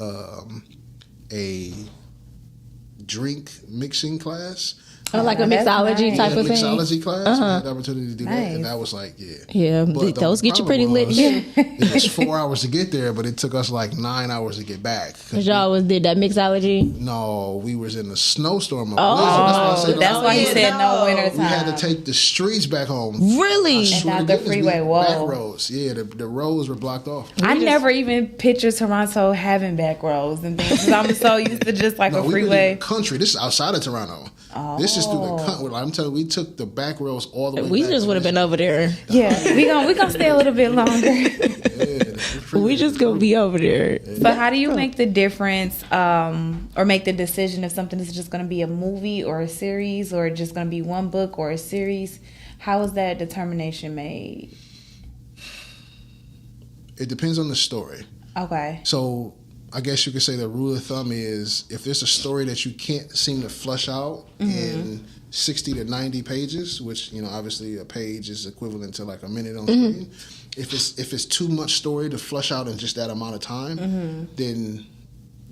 drink mixing class. Oh, like a That's mixology nice. type of thing. Mixology class. We had the opportunity to do that, Nice. and that was like, Yeah, But those the get you pretty problem lit. was, Yeah. It was 4 hours to get there, but it took us like 9 hours to get back. Cause y'all did that mixology. No, we was in a snowstorm. That's why he said no winter time. We had to take the streets back home. Really? And not the freeway. Back Whoa. roads. Yeah, the roads were blocked off. I never even pictured Toronto having back roads and things. 'Cause I'm so used to just like a We were in freeway. the country. This is outside of Toronto. This is through the country. Like, I'm telling you, we took the back roads all the way We back just to would have been over there. Yeah, we gonna stay a little bit longer. We just gonna be over there. So how do you make the difference, or make the decision if something is just gonna be a movie or a series, or just gonna be one book or a series? How is that determination made? It depends on the story. Okay. So I guess you could say the rule of thumb is if there's a story that you can't seem to flush out in 60 to 90 pages, which, obviously a page is equivalent to like a minute on screen. If it's too much story to flush out in just that amount of time, then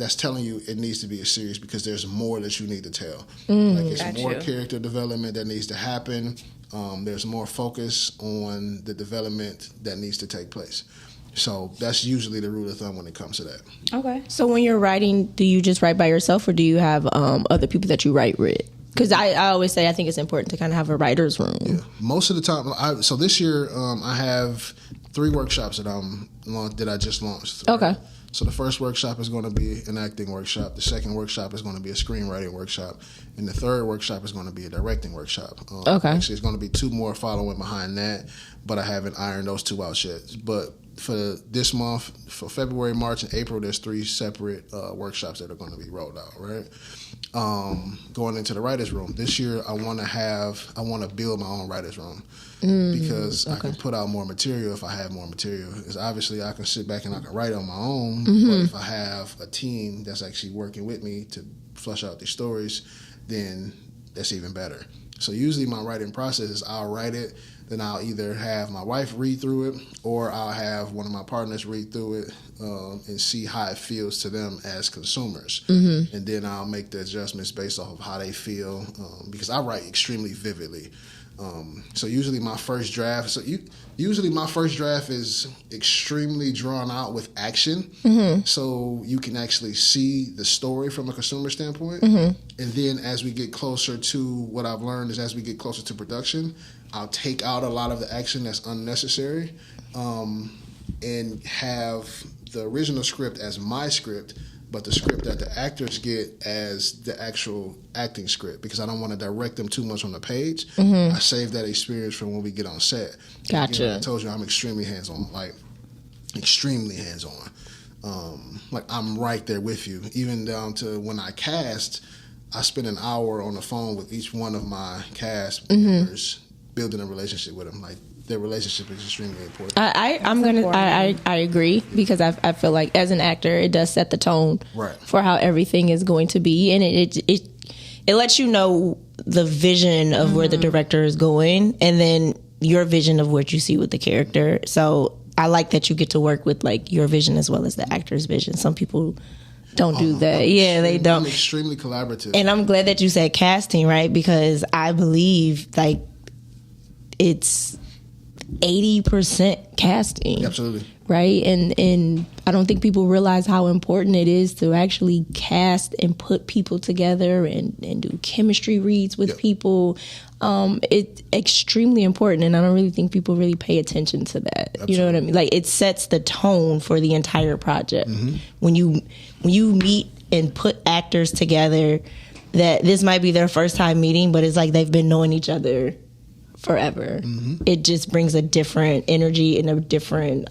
that's telling you it needs to be a series because there's more that you need to tell. Like it's more character development that needs to happen. There's more focus on the development that needs to take place. So that's usually the rule of thumb when it comes to that. Okay. So when you're writing, do you just write by yourself or do you have other people that you write with? Because I always say I think it's important to kind of have a writer's room. Yeah. Most of the time, so this year I have 3 workshops that I just launched. Right? Okay. So the first workshop is going to be an acting workshop. The second workshop is going to be a screenwriting workshop. And the third workshop is going to be a directing workshop. Okay. Actually, it's going to be 2 more following behind that, but I haven't ironed those 2 out yet. But for this month, for February, March, and April, there's 3 separate workshops that are going to be rolled out, right? Going into the writer's room. This year, I want to build my own writer's room because I can put out more material if I have more material. Because obviously, I can sit back and I can write on my own, but if I have a team that's actually working with me to flush out these stories, then that's even better. So usually my writing process is I'll write it, then I'll either have my wife read through it or I'll have one of my partners read through it and see how it feels to them as consumers. And then I'll make the adjustments based off of how they feel because I write extremely vividly. So usually my first draft is extremely drawn out with action, so you can actually see the story from a consumer standpoint. And then as we get closer to what I've learned is as we get closer to production, I'll take out a lot of the action that's unnecessary and have the original script as my script, but the script that the actors get as the actual acting script because I don't want to direct them too much on the page. I save that experience for when we get on set. Gotcha. Again, I told you I'm extremely hands-on, like extremely hands-on. Like I'm right there with you, even down to when I cast, I spend an hour on the phone with each one of my cast members, building a relationship with them. Like their relationship is extremely important. I agree because I feel like as an actor it does set the tone for how everything is going to be, and it lets you know the vision of where the director is going and then your vision of what you see with the character. So I like that you get to work with like your vision as well as the actor's vision. Some people don't do that. They don't. I'm extremely collaborative. And I'm glad that you said casting, right? Because I believe like it's 80% casting. Absolutely. Right? And I don't think people realize how important it is to actually cast and put people together and do chemistry reads with people. It's extremely important, and I don't really think people really pay attention to that. Absolutely. You know what I mean? Like it sets the tone for the entire project. When you meet and put actors together that this might be their first time meeting, but it's like they've been knowing each other forever. It just brings a different energy and a different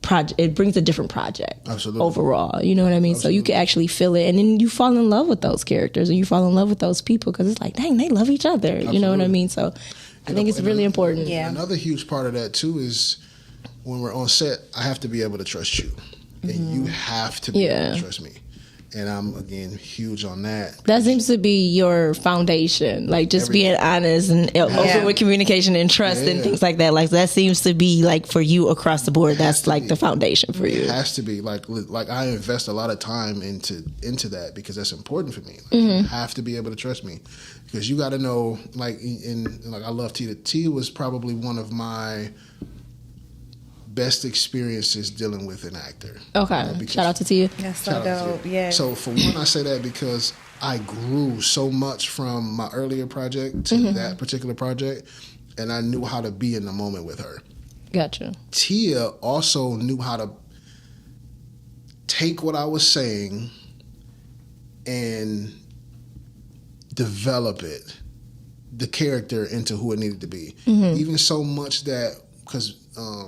project. It brings a different project. Absolutely. Overall, you know what I mean? Absolutely. So you can actually feel it, and then you fall in love with those characters and you fall in love with those people because it's like, dang, they love each other. Absolutely. You know what I mean? So I think it's really important. Yeah. Another huge part of that too is when we're on set, I have to be able to trust you, and you have to be able to trust me. And I'm, again, huge on that. That seems to be your foundation. Like, just being honest and open with communication and trust and things like that. Like, that seems to be, like, for you across the board, that's, like, the foundation for you. It has to be. Like I invest a lot of time into that because that's important for me. Like, you have to be able to trust me. Because you got to know, like, I love Tia. Tia was probably one of my best experiences dealing with an actor. Okay. Shout out to Tia. That's so dope. Yeah. So for one, I say that because I grew so much from my earlier project to that particular project, and I knew how to be in the moment with her. Gotcha. Tia also knew how to take what I was saying and develop it, the character, into who it needed to be. Even so much that, because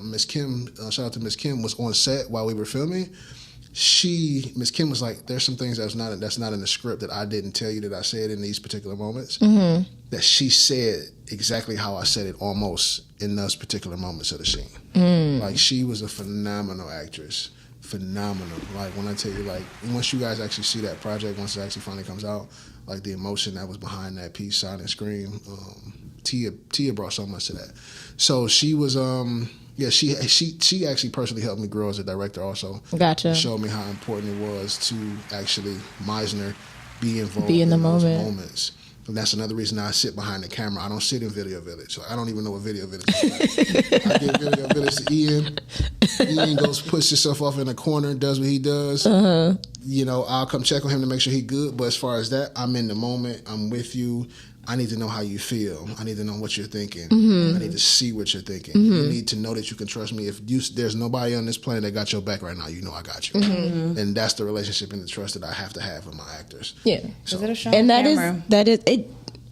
Miss Kim, shout out to Miss Kim, was on set while we were filming. Miss Kim was like, "There's some things that's not in the script that I didn't tell you that I said in these particular moments." That she said exactly how I said it almost in those particular moments of the scene. Like she was a phenomenal actress, phenomenal. Like when I tell you, like once you guys actually see that project, once it actually finally comes out, like the emotion that was behind that piece, Silent Scream, Tia brought so much to that. So she was she actually personally helped me grow as a director also. Gotcha. Showed me how important it was to actually Meisner be involved Be in the those moment. moments. And that's another reason I sit behind the camera. I don't sit in Video Village. So I don't even know what Video Village is like. I give Video Village to Ian. Ian goes, puts himself off in a corner, does what he does. You know, I'll come check on him to make sure he's good. But as far as that, I'm in the moment. I'm with you. I need to know how you feel. I need to know what you're thinking. I need to see what you're thinking. You need to know that you can trust me. If there's nobody on this planet that got your back right now, you know I got you. And that's the relationship and the trust that I have to have with my actors. Yeah. So, Is it a show And on that camera? is it.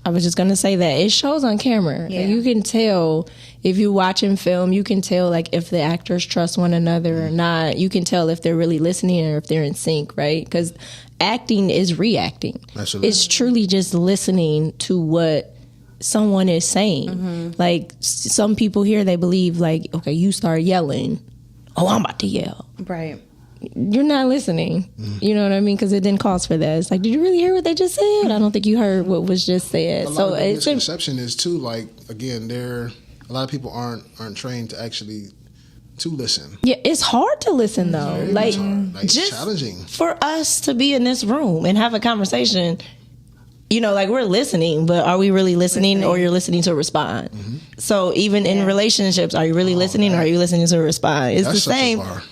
I was just gonna say that it shows on camera. Yeah. You can tell if you watching film. You can tell like if the actors trust one another or not. You can tell if they're really listening or if they're in sync, right? Because acting is reacting. Absolutely. It's truly just listening to what someone is saying. Like some people here, they believe like, okay, you start yelling. Oh, I'm about to yell. Right. You're not listening. You know what I mean? Because it didn't cause for that. It's like, did you really hear what they just said? I don't think you heard what was just said. A lot So of the it's misconception is too, like, again, a lot of people aren't trained to actually to listen. yeah, it's hard to listen though. Very Like, much hard. Like, it's just challenging. for us to be in this room and have a conversation. You know, like we're listening, but are we really listening, or you're listening to respond? So even in relationships, are you really listening, or are you listening to respond? It's That's the same. such a bar.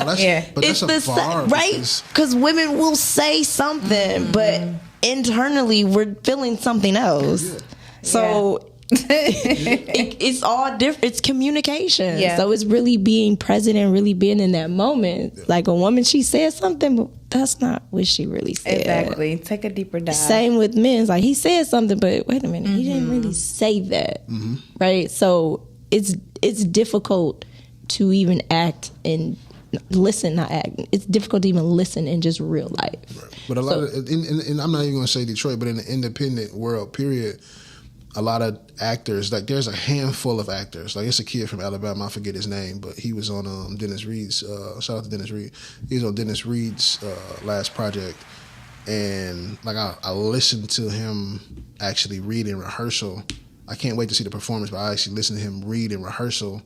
That's, Yeah. but It's that's the a bar same, right? because- Because women will say something, but internally we're feeling something else. So it's all different. It's communication. Yeah. So it's really being present and really being in that moment. Like a woman, she said something, but that's not what she really said. Exactly. Take a deeper dive. Same with men. It's like he said something, but wait a minute, he didn't really say that, right? So it's difficult to even act and listen, not act. It's difficult to even listen in just real life. But a lot of, and I'm not even going to say Detroit, but in the independent world, period, a lot of actors, like there's a handful of actors. Like it's a kid from Alabama, I forget his name, but he was on Dennis Reed's, shout out to Dennis Reed. He was on Dennis Reed's last project. And like I listened to him actually read in rehearsal. I can't wait to see the performance, but I actually listened to him read in rehearsal.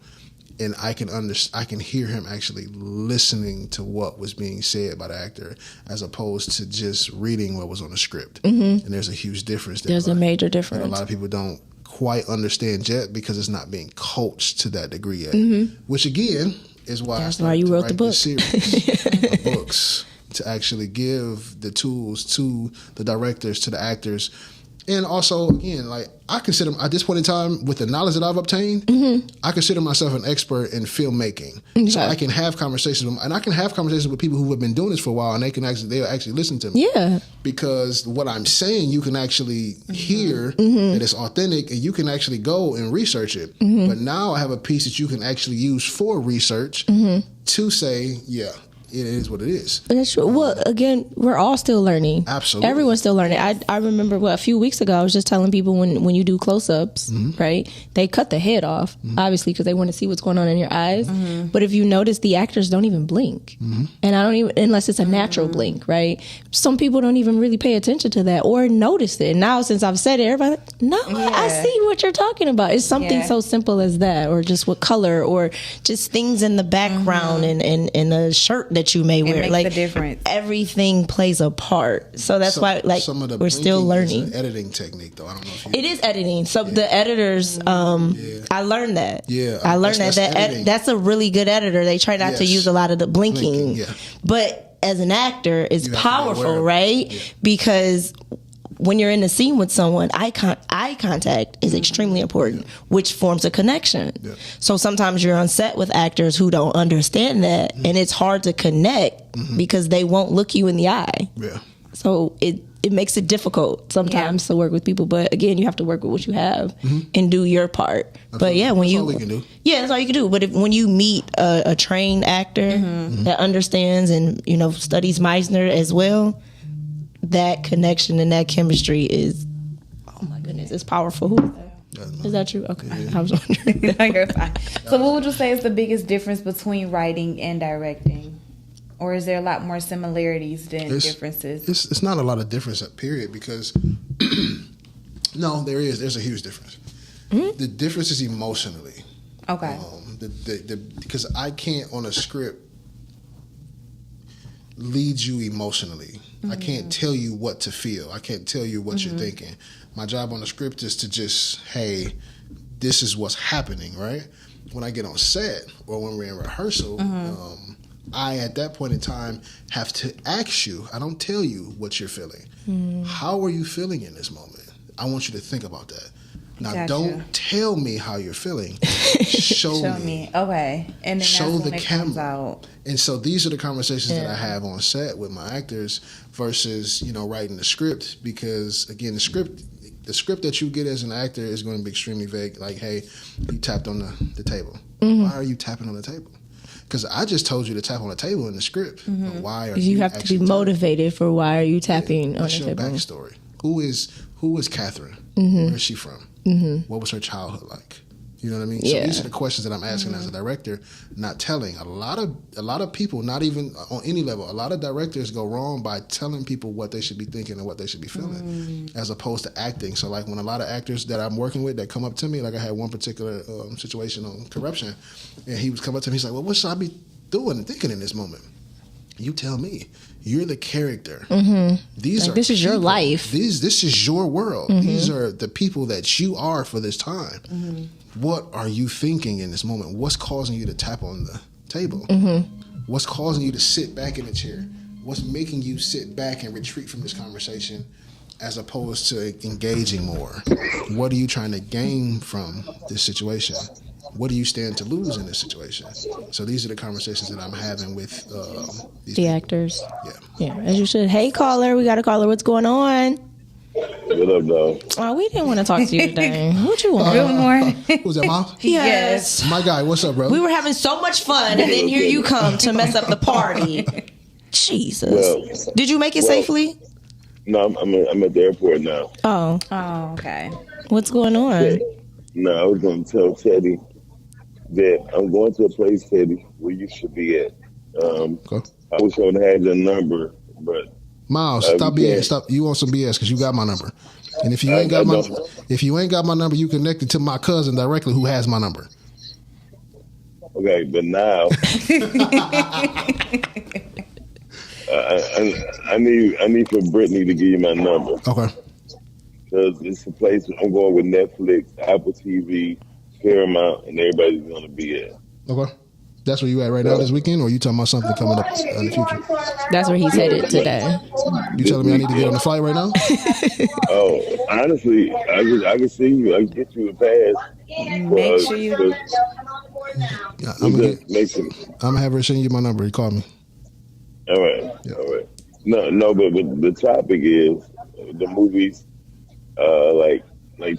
And I can hear him actually listening to what was being said by the actor, as opposed to just reading what was on the script. And there's a huge difference there. There's a major And difference. a lot of people don't quite understand yet because it's not being coached to that degree yet. Which again is why That's I why started you to wrote write the book. this series of books to actually give the tools to the directors, to the actors. And also, again, like I consider at this point in time, with the knowledge that I've obtained, I consider myself an expert in filmmaking. So I can have conversations with, and I can have conversations with people who have been doing this for a while, and they'll actually listen to me. Yeah. Because what I'm saying, you can actually hear that it's authentic, and you can actually go and research it. But now I have a piece that you can actually use for research to say, yeah, it is what it is. That's true. Well, again, we're all still learning. Absolutely. Everyone's still learning. I remember a few weeks ago, I was just telling people when you do close-ups, right, they cut the head off, obviously, because they want to see what's going on in your eyes. But if you notice, the actors don't even blink. And I don't even, unless it's a natural blink, right? Some people don't even really pay attention to that or notice it. Now, since I've said it, everybody, no, I see what you're talking about. It's something so simple as that, or just what color, or just things in the background and a shirt that you may wear. makes Like a difference. everything plays a part. So that's why, like, some of the we're still blinking is learning. an editing technique, though. I don't know if you It is editing. So the editors, I learned that. Yeah, I learned that's editing. that's a really good editor. They try not to Yes. use a lot of the blinking. Yeah. But as an actor, it's You have to be aware powerful, of it. right? Yeah. Because when you're in a scene with someone, eye contact is extremely important, which forms a connection. Yeah. So sometimes you're on set with actors who don't understand that, and it's hard to connect because they won't look you in the eye. Yeah. So it makes it difficult sometimes to work with people. But again, you have to work with what you have and do your part. But yeah, when That's you all we can do. yeah, that's all you can do. But when you meet a trained actor that understands and studies Meisner as well, that connection and that chemistry is, oh my goodness, it's powerful. Who is that you? Okay, I was wondering. No, you're fine. So what would you say is the biggest difference between writing and directing? Or is there a lot more similarities than differences? It's not a lot of difference, period, because No, there is. There's a huge difference. The difference is emotionally. Okay. Because I can't on a script lead you emotionally. I can't tell you what to feel. I can't tell you what you're thinking. My job on the script is to just, hey, this is what's happening, right? When I get on set or when we're in rehearsal, I, at that point in time, have to ask you. I don't tell you what you're feeling. How are you feeling in this moment? I want you to think about that. Now, Gotcha. don't tell me how you're feeling. Show me. Okay. And then Show that's when the it comes camera. out. And so these are the conversations that I have on set with my actors versus, writing the script, because again, the script that you get as an actor is going to be extremely vague. Like, hey, you tapped on the table. Why are you tapping on the table? Because I just told you to tap on the table in the script. But why are You have to be actually motivated for why are you tapping on What's the your table. backstory? Who is Catherine? Where is she from? What was her childhood like? You know what I mean? Yeah. So these are the questions that I'm asking as a director, not telling. A lot of people, not even on any level, a lot of directors go wrong by telling people what they should be thinking and what they should be feeling, as opposed to acting. So like when a lot of actors that I'm working with that come up to me, like I had one particular situation on Corruption, and he was coming up to me, he's like, well, what should I be doing and thinking in this moment? You tell me. You're the character. These are this is your people. life. This is your world. These are the people that you are for this time. What are you thinking in this moment? What's causing you to tap on the table? What's causing you to sit back in the chair? What's making you sit back and retreat from this conversation as opposed to engaging more? What are you trying to gain from this situation? What do you stand to lose in this situation? So these are the conversations that I'm having with these The people. actors. Yeah. Yeah, as you should. Hey, caller, we got a caller. What's going on? What up, dog? Oh, we didn't want to talk to you today. What you want? Good morning. Who's that, Mom? Yes. My guy, what's up, bro? We were having so much fun, and then here you come to mess up the party. Jesus. Well, Did you make it safely? No, I'm at the airport now. Oh, Oh, okay. what's going on? No, I was going to tell Teddy that I'm going to a place, Teddy, where you should be at. Okay. I wish I would have had your number, but Miles, stop we BS. can't. Stop. You want some BS because you got my number. And if you ain't got my number, you connected to my cousin directly who has my number. okay. But now, I need for Brittany to give you my number Okay. because it's a place I'm going with Netflix, Apple TV, Paramount, and everybody's going to be at. Okay. That's where you at right now this weekend, or you talking about something coming up in the future? That's where he's headed today. You telling me I need to get on the flight right now? Oh, honestly, I can see you. I can get you a pass. Make sure you. Yeah, I'm Make gonna have her send you my number. He called me. All right. Yeah. All right. No, but the topic is the movies, like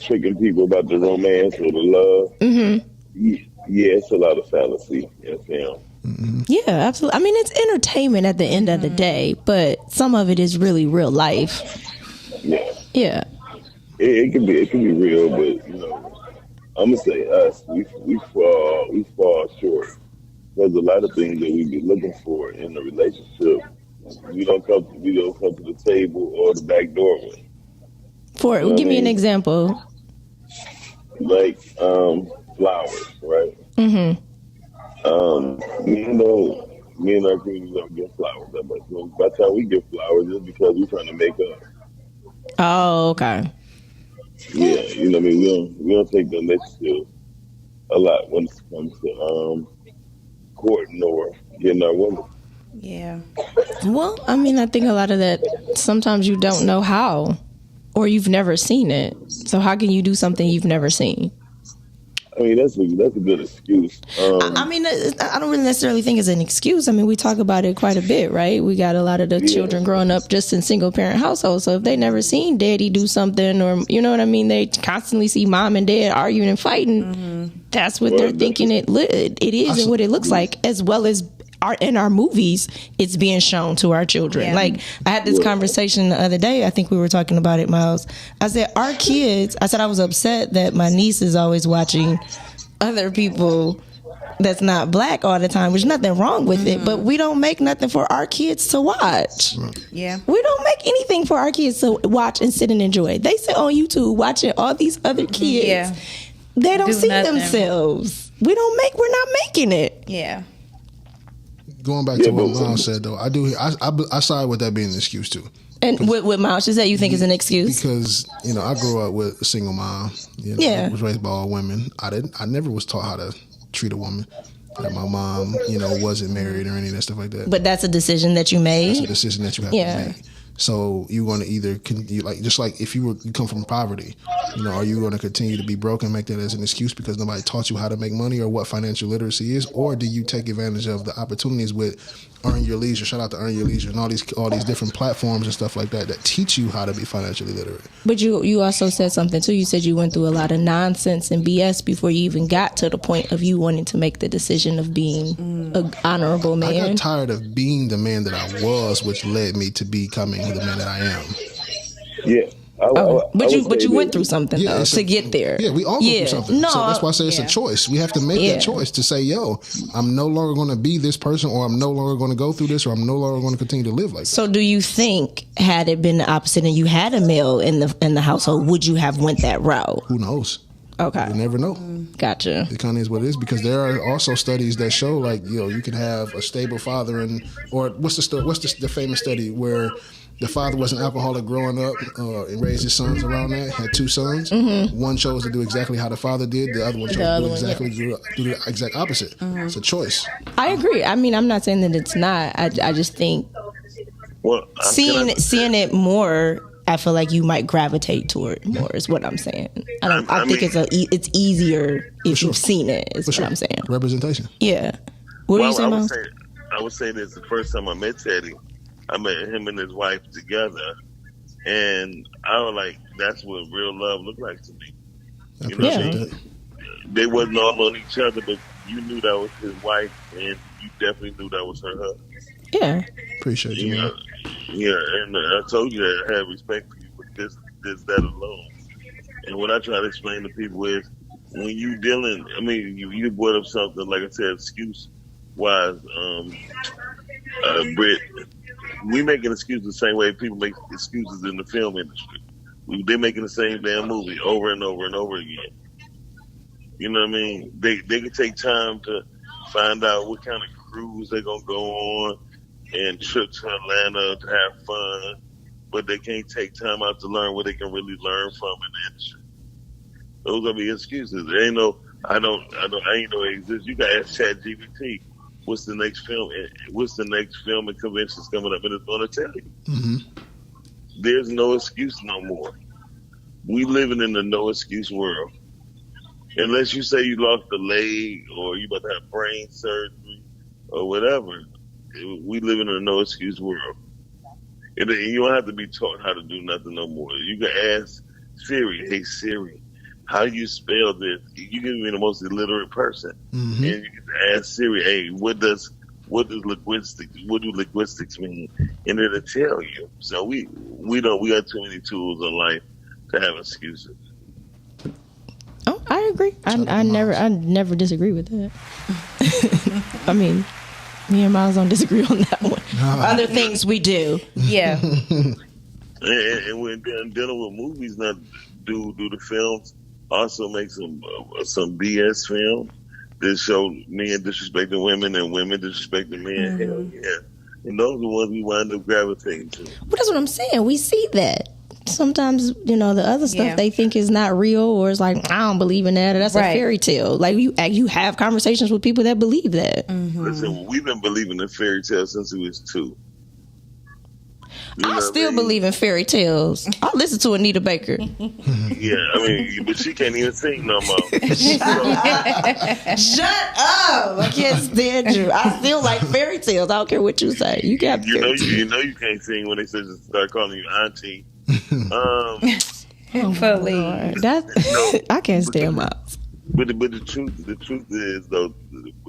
tricking people about the romance or the love. Mm-hmm. Yeah, it's a lot of fallacy in film. Yeah, absolutely. I mean, it's entertainment at the end of the day, but some of it is really real life. Yeah, Yeah. it can be real, but I'm gonna say us. We fall short. There's a lot of things that we be looking for in a relationship. We don't come to the table or the back doorway. Give me an example. Like flowers, right? Mm-hmm. Me and our community don't get flowers that much. So by the time we get flowers, it's because we're trying to make up. Oh, okay. Yeah, you know what I mean? We don't take the initiative a lot when it comes to courting or getting our women. Yeah. Well, I mean, I think a lot of that, sometimes you don't know how, or you've never seen it. So how can you do something you've never seen? I mean, that's a good excuse. I mean, I don't really necessarily think it's an excuse. I mean, we talk about it quite a bit, right? We got a lot of the children growing up just in single parent households. So if they never seen daddy do something, or you know what I mean, they constantly see mom and dad arguing and fighting. That's what they're thinking it is and what it looks like, as well as in our movies, it's being shown to our children. Yeah. Like, I had this conversation the other day. I think we were talking about it, Miles. I said, I was upset that my niece is always watching other people that's not black all the time. There's nothing wrong with it, but we don't make nothing for our kids to watch. Yeah. We don't make anything for our kids to watch and sit and enjoy. They sit on YouTube watching all these other kids. Yeah. They don't Do see nothing. themselves. We're not making it. Yeah. Going back to what Miles said, though, I side with that being an excuse too. And what Miles just said, you think is an excuse? Because I grew up with a single mom. Yeah. I was raised by all women. I never was taught how to treat a woman. Like my mom, wasn't married or any of that stuff like that. But that's a decision that you made. It's a decision that you have to make. So you're going to either just like if you come from poverty, are you going to continue to be broke and make that as an excuse because nobody taught you how to make money or what financial literacy is, or do you take advantage of the opportunities with Earn Your Leisure? Shout out to Earn Your Leisure and all these different platforms and stuff like that teach you how to be financially literate. But you also said something too. You said you went through a lot of nonsense and BS before you even got to the point of you wanting to make the decision of being an honorable man. I got tired of being the man that I was, which led me to becoming the man that I am. Yeah. But you went through something though to get there. Yeah, we all go through something. No, so that's why I say it's a choice. We have to make that choice to say, I'm no longer going to be this person, or I'm no longer going to go through this, or I'm no longer going to continue to live like this. So do you think had it been the opposite and you had a male in the household, would you have went that route? Who knows? Okay. You never know. Gotcha. It kind of is what it is, because there are also studies that show like, you can have a stable father or what's the famous study where the father was an alcoholic growing up and raised his sons around that, had 2 sons. Mm-hmm. One chose to do exactly how the father did. The other one chose to do the exact opposite. Mm-hmm. It's a choice. I agree. I mean, I'm not saying that it's not. I just think seeing it more, I feel like you might gravitate toward more is what I'm saying. I think it's easier if you've seen it is what I'm saying. Representation. Yeah. What are you saying, Miles? I would say this: the first time I met Teddy, I met him and his wife together, and I was like, that's what real love looked like to me. I appreciate that. They wasn't all on each other, but you knew that was his wife, and you definitely knew that was her husband. Yeah. Appreciate you, man. Yeah, and I told you that I have respect for you for that alone. And what I try to explain to people is, when you dealing, you brought up something, like I said, excuse-wise, Britt, we making excuses the same way people make excuses in the film industry. They're making the same damn movie over and over and over again. You know what I mean? They can take time to find out what kind of cruise they're going to go on and trips to Atlanta to have fun, but they can't take time out to learn what they can really learn from in the industry. Those are the excuses. There ain't no, I ain't know it exists. You can ask ChatGPT, what's the next film and conventions coming up, and it's going to tell you. Mm-hmm. There's no excuse no more. We living in the no excuse world. Unless you say you lost a leg or you about to have brain surgery or whatever, we live in a no excuse world. And you don't have to be taught how to do nothing no more. You can ask Siri, hey Siri, how do you spell this? You can be the most illiterate person. Mm-hmm. And you can ask Siri, hey, what do linguistics mean? And it'll tell you. So we got too many tools in life to have excuses. Oh, I agree. I never disagree with that. I mean, me and Miles don't disagree on that one. Other things we do. Yeah. and when dealing with movies, now do the films also make some BS films that show men disrespecting women and women disrespecting men? Mm-hmm. Hell yeah. And those are the ones we wind up gravitating to. But that's what I'm saying. We see that. Sometimes, the other stuff they think is not real, or it's like, I don't believe in that, or that's a fairy tale. Like, you have conversations with people that believe that. Mm-hmm. Listen, we've been believing in fairy tales since we was 2. I still believe in fairy tales. I listen to Anita Baker. Yeah, but she can't even sing no more. Shut up! I can't stand you. I still like fairy tales. I don't care what you say. You got you can't sing when they start calling you auntie. I can't stand Miles. But the truth is though,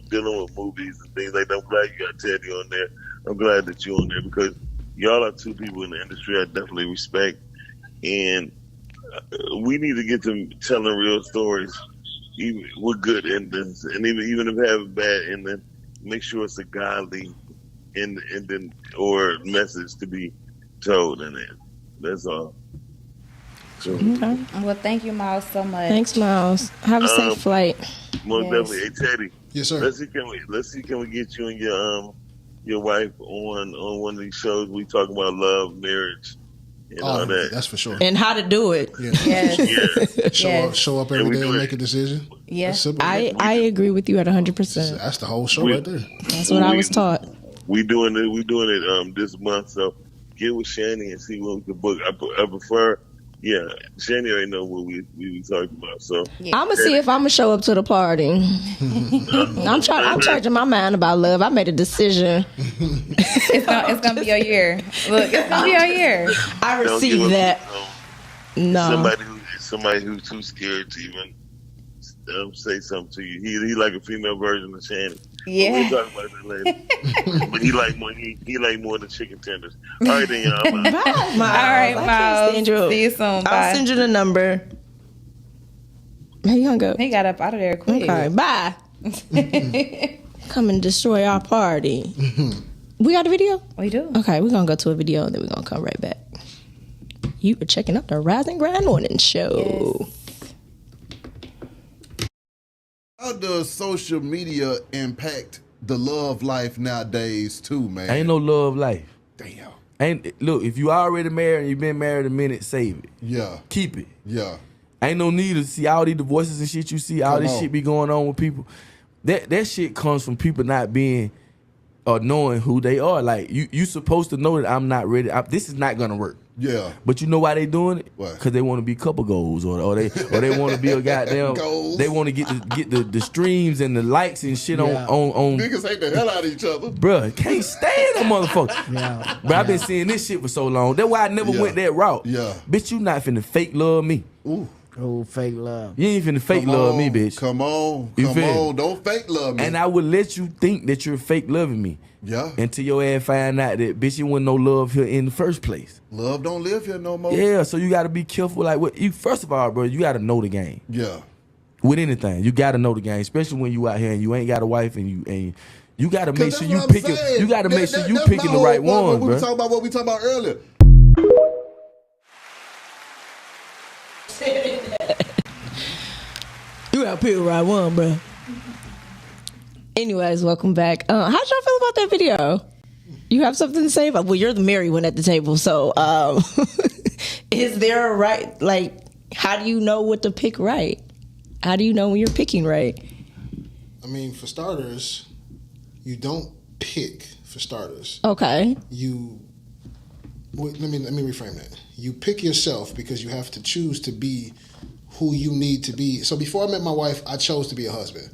dealing with movies and things like that, I'm glad you got Teddy on there. I'm glad that you're on there because y'all are 2 people in the industry I definitely respect, and we need to get to telling real stories. even with good endings, and even if we have a bad ending, make sure it's a godly ending or message to be told in it. That's all. So, Okay. Well, thank you, Miles, so much. Thanks, Miles. Have a safe flight. most Yes. definitely. Hey, Teddy. Yes, sir. Let's see, can we get you and your wife on one of these shows? We talk about love, marriage, and all that. That's for sure. And how to do it. Yeah. Yes. Yeah. Show up Yeah, every we day do and it. make a decision. Yeah. That's simple. I agree with you at 100%. That's the whole show right there. That's what I was taught. We doing it this month. So get with Shani and see what we can book. I prefer. Yeah, Shani already know what we talking about. So I'm gonna see if I'm gonna show up to the party. I'm changing my mind about love. I made a decision. It's gonna be your year. Look, it's gonna be your year. I don't give received up, that. No. Somebody who's too scared to even say something to you. He like a female version of Shani. Yeah. We'll talk about that later. But he like more than chicken tenders. All right, then, y'all. I'm out. Bye, Miles. All right, I can't Miles. stand you. See you soon. Bye. I'll send you the number. How you gonna go? He got up out of there quick. Okay, bye. Come and destroy our party. We got a video? We do. Okay, we're gonna go to a video and then we're gonna come right back. You were checking out the Rise and Grind Morning Show. How does social media impact the love life nowadays too, man? Ain't no love life. Damn. Look, if you already married and you've been married a minute, save it. Yeah. Keep it. Yeah. Ain't no need to see all these divorces and shit you see, all Come this on. shit be going on with people. That shit comes from people not being or knowing who they are. Like, you supposed to know that I'm not ready. This is not gonna work. Yeah. But you know why they doing it? What? Because they want to be couple goals, or they want to be a goddamn. Goals. They want to get the streams and the likes and shit Yeah. on. Niggas hate the hell out of each other. Bruh, can't stand them motherfuckers. Yeah. But I've been seeing this shit for so long. That's why I never Yeah. went that route. Yeah. Bitch, you not finna fake love me. Ooh. Oh, fake love. You ain't finna fake Come love on, me, bitch. Come on. You Come feel on. Don't fake love me. And I would let you think that you're fake loving me. Yeah. Until your ass find out that, bitch, you wasn't no love here in the first place. Love don't live here no more. Yeah, so you gotta be careful. Like, first of all, bro, you gotta know the game. Yeah. With anything, you gotta know the game, especially when you out here and you ain't got a wife and you gotta make 'Cause sure that's you what I'm picking. saying. You gotta make sure you That's picking my the right whole point one, when we bro. talk about what we talked about earlier. You gotta pick the right one, bro. Anyways, welcome back. How'd y'all feel about that video? You have something to say about? Well, you're the married one at the table, so is there a right? Like, how do you know what to pick right? How do you know when you're picking right? I mean, for starters, you don't pick. For starters, Okay. let me reframe that. You pick yourself because you have to choose to be who you need to be. So before I met my wife, I chose to be a husband.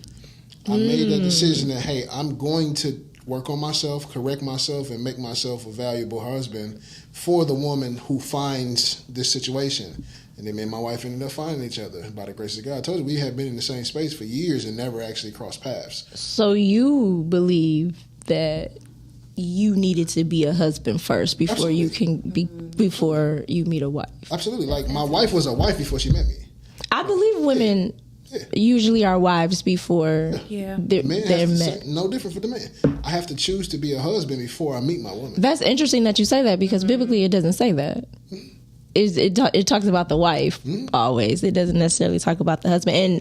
I made that decision that, hey, I'm going to work on myself, correct myself, and make myself a valuable husband for the woman who finds this situation. And then me and my wife ended up finding each other by the grace of God. I told you, we had been in the same space for years and never actually crossed paths. So you believe that you needed to be a husband first before you can be before you meet a wife. Absolutely. Like, my wife was a wife before she met me. I believe women usually are wives before Yeah. they're Men have met. the same- no different for the man. I have to choose to be a husband before I meet my woman. That's interesting that you say that because biblically it doesn't say that. It talks about the wife always. It doesn't necessarily talk about the husband. And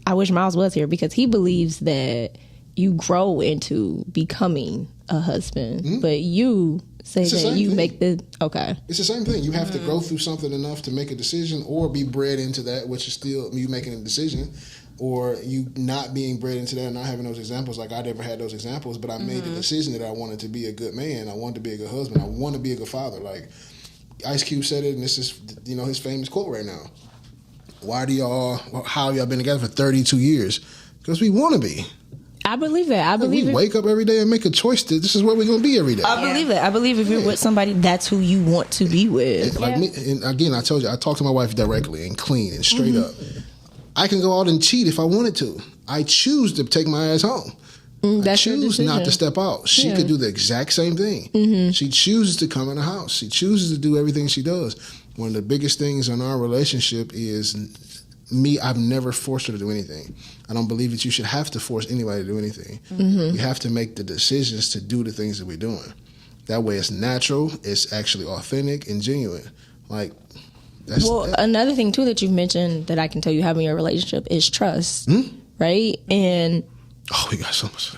I wish Miles was here because he believes that you grow into becoming a husband, but you say It's the that same you thing. make the okay. It's the same thing. You have to go through something enough to make a decision or be bred into that, which is still you making a decision, or you not being bred into that and not having those examples. Like, I never had those examples, but I made the decision that I wanted to be a good man. I wanted to be a good husband. I want to be a good father. Like, Ice Cube said it, and this is, his famous quote right now. How y'all been together for 32 years? Because we want to be. I believe that. I believe We it. wake up every day and make a choice that this is where we're going to be every day. I believe it. I believe if you're with somebody, that's who you want to be with. Like me, and again, I told you, I talk to my wife directly and clean and straight up. I can go out and cheat if I wanted to. I choose to take my ass home. I That's your choose not to decision. step out. She Yeah. could do the exact same thing. She chooses to come in the house. She chooses to do everything she does. One of the biggest things in our relationship is I've never forced her to do anything. I don't believe that you should have to force anybody to do anything. We have to make the decisions to do the things that we're doing. That way it's natural, it's actually authentic and genuine. Like, that's another thing too that you've mentioned that I can tell you have in your relationship is trust, right? And we got so much.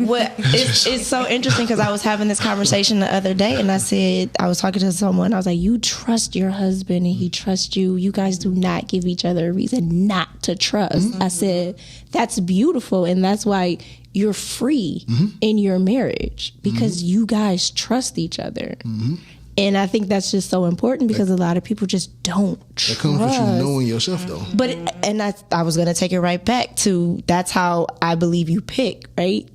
It's so interesting because I was having this conversation the other day, and I was talking to someone. I was like, "You trust your husband, and he trusts you. You guys do not give each other a reason not to trust." I said, "That's beautiful, and that's why you're free in your marriage because you guys trust each other." And I think that's just so important because a lot of people just don't trust. That comes with you knowing yourself, though. But I was going to take it right back to that's how I believe you pick, right?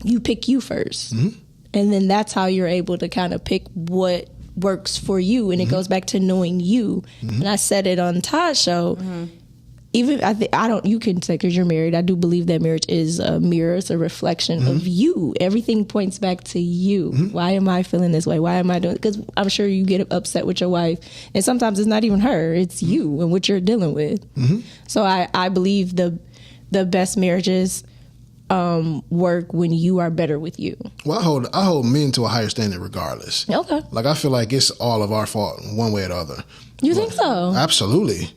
You pick you first. And then that's how you're able to kind of pick what works for you. And it goes back to knowing you. And I said it on Todd's show. Even you can say because you're married. I do believe that marriage is a mirror, it's a reflection of you. Everything points back to you. Why am I feeling this way? Why am I doing? Because I'm sure you get upset with your wife, and sometimes it's not even her; it's you and what you're dealing with. So I believe the best marriages work when you are better with you. Well, I hold men to a higher standard regardless. Okay. Like I feel like it's all of our fault one way or the other. You think so? Absolutely.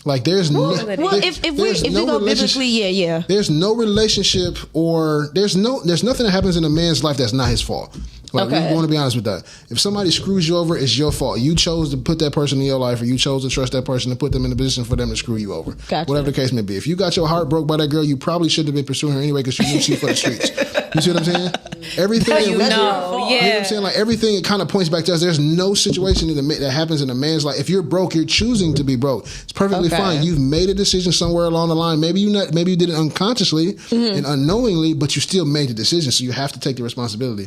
Like there's if we go biblically, yeah. There's no relationship or there's nothing that happens in a man's life that's not his fault. Like we want to be honest with that. If somebody screws you over, it's your fault. You chose to put that person in your life, or you chose to trust that person to put them in a position for them to screw you over. Gotcha. Whatever the case may be. If you got your heart broke by that girl, you probably shouldn't have been pursuing her anyway because you knew she for the streets. You see what I'm saying? Everything you know what I'm saying? Like everything, it kind of points back to us. There's no situation that happens in a man's life. If you're broke, you're choosing to be broke. It's perfectly fine. You've made a decision somewhere along the line. Maybe you did it unconsciously and unknowingly, but you still made the decision. So you have to take the responsibility.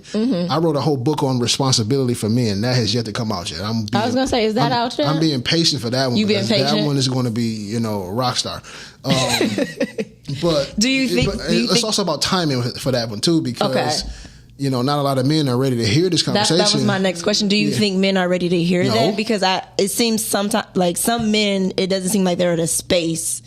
I wrote a whole book on responsibility for men. That has yet to come out yet. I was gonna say, is that out yet? I'm being patient for that one. You being patient? That one is going to be, a rock star. But do you think it's also about timing for that one too, because not a lot of men are ready to hear this conversation. That was my next question. Do you think men are ready to hear No. that? Because it seems sometimes like some men, it doesn't seem like they're in a space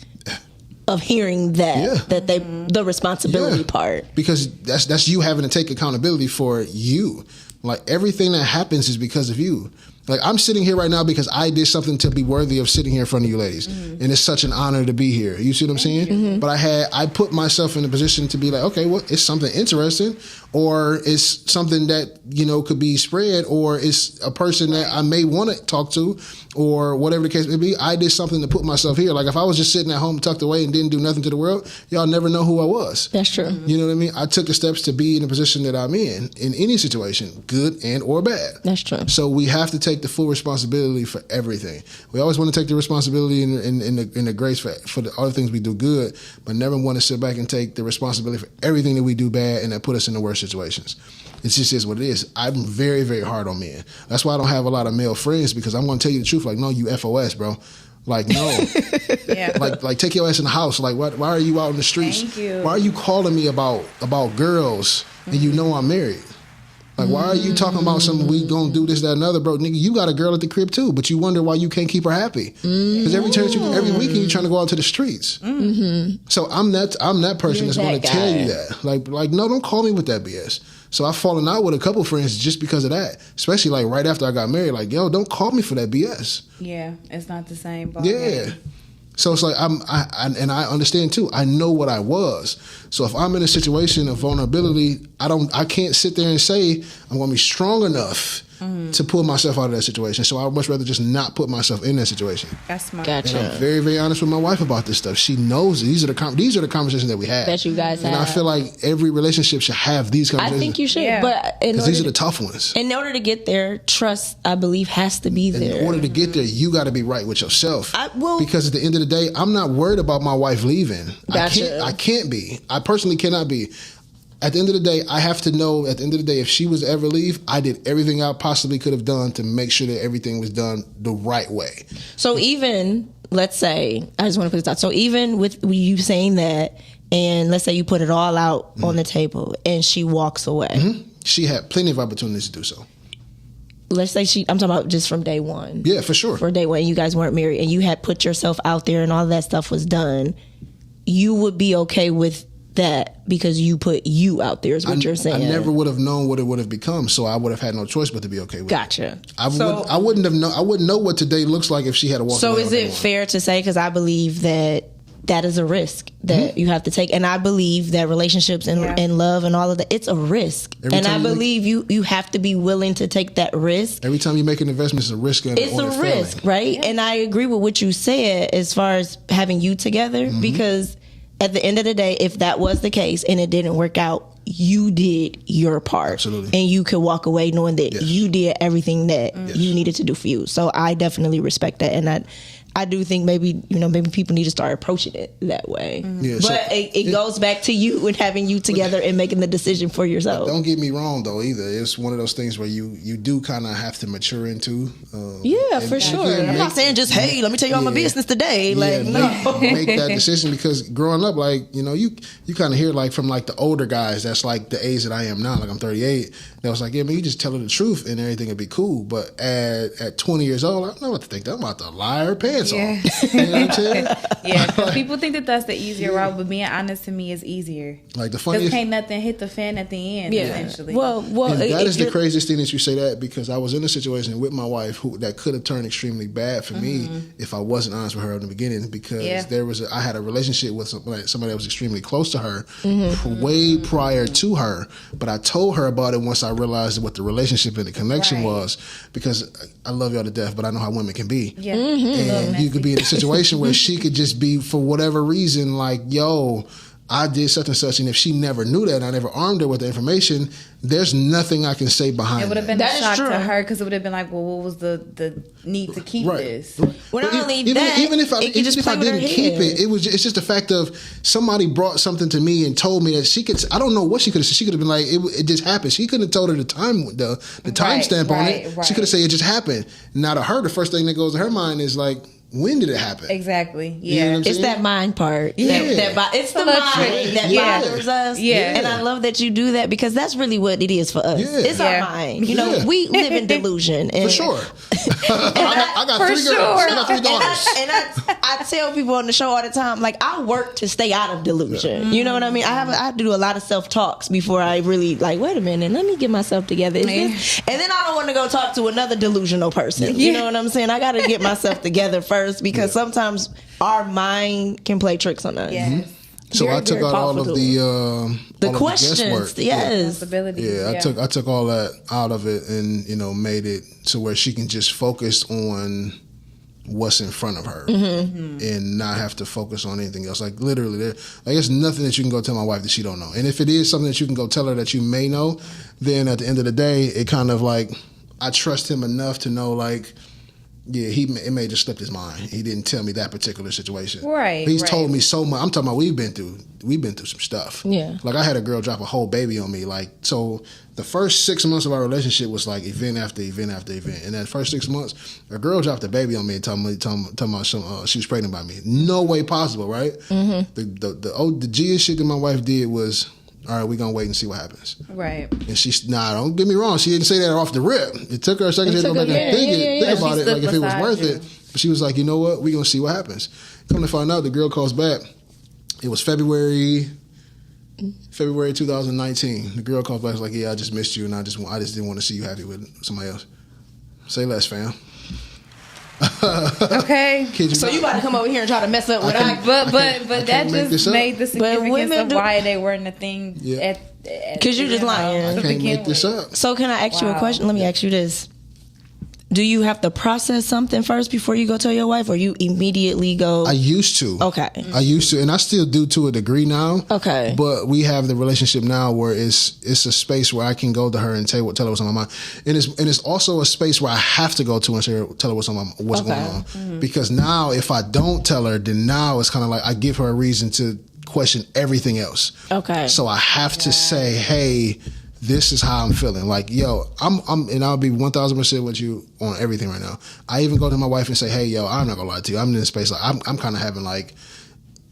of hearing that the responsibility part. Because that's you having to take accountability for you. Like everything that happens is because of you. Like I'm sitting here right now because I did something to be worthy of sitting here in front of you ladies. And it's such an honor to be here. You see what I'm saying? But I put myself in a position to be like, okay, well, it's something interesting, or it's something that, could be spread, or it's a person that I may want to talk to, or whatever the case may be. I did something to put myself here. Like if I was just sitting at home tucked away and didn't do nothing to the world, y'all never know who I was. That's true. You know what I mean? I took the steps to be in the position that I'm in any situation, good and or bad. That's true. So we have to take the full responsibility for everything. We always want to take the responsibility in the grace for the other things we do good, but never want to sit back and take the responsibility for everything that we do bad and that put us in the worst situations. It just is what it is. I'm very, very hard on men. That's why I don't have a lot of male friends, because I'm going to tell you the truth. Like, no, you FOS, bro. Like, no. Like take your ass in the house. Like, why are you out in the streets? Thank you. Why are you calling me about girls and you know I'm married? Like, why are you talking about something we gonna do this, that, and other, bro? Nigga, you got a girl at the crib too, but you wonder why you can't keep her happy. Because every weekend you trying to go out to the streets. So I'm that person that's going to tell you that. Like, no, don't call me with that BS. So I've fallen out with a couple friends just because of that. Especially like right after I got married. Like, yo, don't call me for that BS. Yeah, it's not the same. Yeah. So it's like I understand too. I know what I was. So if I'm in a situation of vulnerability, I can't sit there and say I'm going to be strong enough to pull myself out of that situation. So I would much rather just not put myself in that situation. That's smart. Gotcha. And I'm very, very honest with my wife about this stuff. She knows these are the conversations that we have. That you guys have. And I feel like every relationship should have these conversations. I think you should. Yeah. But because these are the tough ones. In order to get there, trust, I believe, has to be there. In order to get there, you got to be right with yourself. Because at the end of the day, I'm not worried about my wife leaving. Gotcha. I can't be. I personally cannot be. At the end of the day, I have to know, at the end of the day, if she was to ever leave, I did everything I possibly could have done to make sure that everything was done the right way. So even, let's say, I just want to put this out. So even with you saying that, and let's say you put it all out on the table and she walks away. She had plenty of opportunities to do so. let's say I'm talking about just from day one. Yeah, for sure. For day one, you guys weren't married and you had put yourself out there and all that stuff was done, you would be okay with that because you put you out there is what you're saying. I never would have known what it would have become, so I would have had no choice but to be okay with Gotcha. it. I wouldn't know what today looks like if she had a walk. So is it fair to say, because I believe that is a risk that you have to take, and I believe that relationships and love and all of that, it's a risk, and I believe you have to be willing to take that risk. Every time you make an investment, it's a risk. It's a risk, right? Yeah. And I agree with what you said as far as having you together, because at the end of the day, if that was the case and it didn't work out, you did your part. Absolutely. And you could walk away knowing that you did everything that you needed to do for you. So I definitely respect that. And I do think maybe people need to start approaching it that way. Yeah, but so it goes back to you and having you together and making the decision for yourself. Don't get me wrong though either. It's one of those things where you do kind of have to mature into. For sure. I'm not saying just, hey, let me tell you all my business today. Like, no. Make that decision, because growing up, like, you kind of hear like from like the older guys that's like the age that I am now, like I'm 38, that was like, yeah, man, you just tell her the truth and everything will be cool. But at 20 years old, I don't know what to think. I'm about to lie her pants off. You know what I'm saying? Yeah, because people think that that's the easier route, but being honest to me is easier. Like the funniest, because can't nothing hit the fan at the end. Essentially. Well, and that is the craziest thing that you say that, because I was in a situation with my wife that could have turned extremely bad for me if I wasn't honest with her in the beginning, because I had a relationship with somebody that was extremely close to her way prior to her, but I told her about it once I realized what the relationship and the connection was, because I love y'all to death, but I know how women can be. Yeah. And you could be in a situation where she could just be, for whatever reason, like, yo, I did such and such, and if she never knew that and I never armed her with the information, there's nothing I can say behind it. It would have been that a shock to her, because it would have been like, well, what was the need to keep this? Well, not only even if I didn't keep it, it's just the fact of somebody brought something to me and told me that she could. I don't know what she could have said. She could have been like, it just happened. She couldn't have told her the time stamp on it. She could have said it just happened. Now to her, the first thing that goes to her mind is like, when did it happen? Exactly. Yeah. You know what I'm it's saying? that mind part. Yeah. It's the mind that bothers us. Yeah. And I love that you do that, because that's really what it is for us. Yeah. It's our mind. You know, we live in delusion. And, For sure. I got three girls. I got three daughters. And I tell people on the show all the time, like, I work to stay out of delusion. You know what I mean? I have to do a lot of self-talks before I really, like, wait a minute, let me get myself together. And then I don't want to go talk to another delusional person. You know what I'm saying? I got to get myself together first, because sometimes our mind can play tricks on us. Yes. So I took out all of the questions. guesswork. Yes. I took all that out of it, and made it to where she can just focus on what's in front of her and not have to focus on anything else. Like literally, there's nothing that you can go tell my wife that she don't know. And if it is something that you can go tell her that you may know, then at the end of the day, it kind of like, I trust him enough to know, like, yeah, it may just slipped his mind. He didn't tell me that particular situation. Right. He's told me so much. I'm talking about we've been through some stuff. Yeah. Like I had a girl drop a whole baby on me. Like, so the first 6 months of our relationship was like event after event after event. And that first 6 months, a girl dropped a baby on me and told me she was pregnant by me. No way possible, right? Mm-hmm. The G shit that my wife did was, all right, we're going to wait and see what happens. Right. And don't get me wrong, she didn't say that off the rip. It took her a second to go back and think about it, like if it was worth it. But she was like, you know what, we're going to see what happens. Come to find out, the girl calls back. It was February 2019. The girl calls back, was like, yeah, I just missed you, and I just didn't want to see you happy with somebody else. Say less, fam. Okay. So you about to come over here and try to mess up with us? But that just made the significance of why they weren't a thing. Yeah. Because you're just lying. I can't make this up. So can I ask you a question? Let me ask you this. Do you have to process something first before you go tell your wife, or you immediately go? I used to. Okay. I used to, and I still do to a degree now. Okay. But we have the relationship now where it's a space where I can go to her and tell her what's on my mind, and it's also a space where I have to go to and tell her what's going on. Mm-hmm. Because now if I don't tell her, then now it's kind of like I give her a reason to question everything else. Okay. So I have to say, hey, this is how I'm feeling. Like, yo, I'm and I'll be 1,000% with you on everything right now. I even go to my wife and say, hey, yo, I'm not gonna lie to you. I'm in this space, like, I'm kind of having like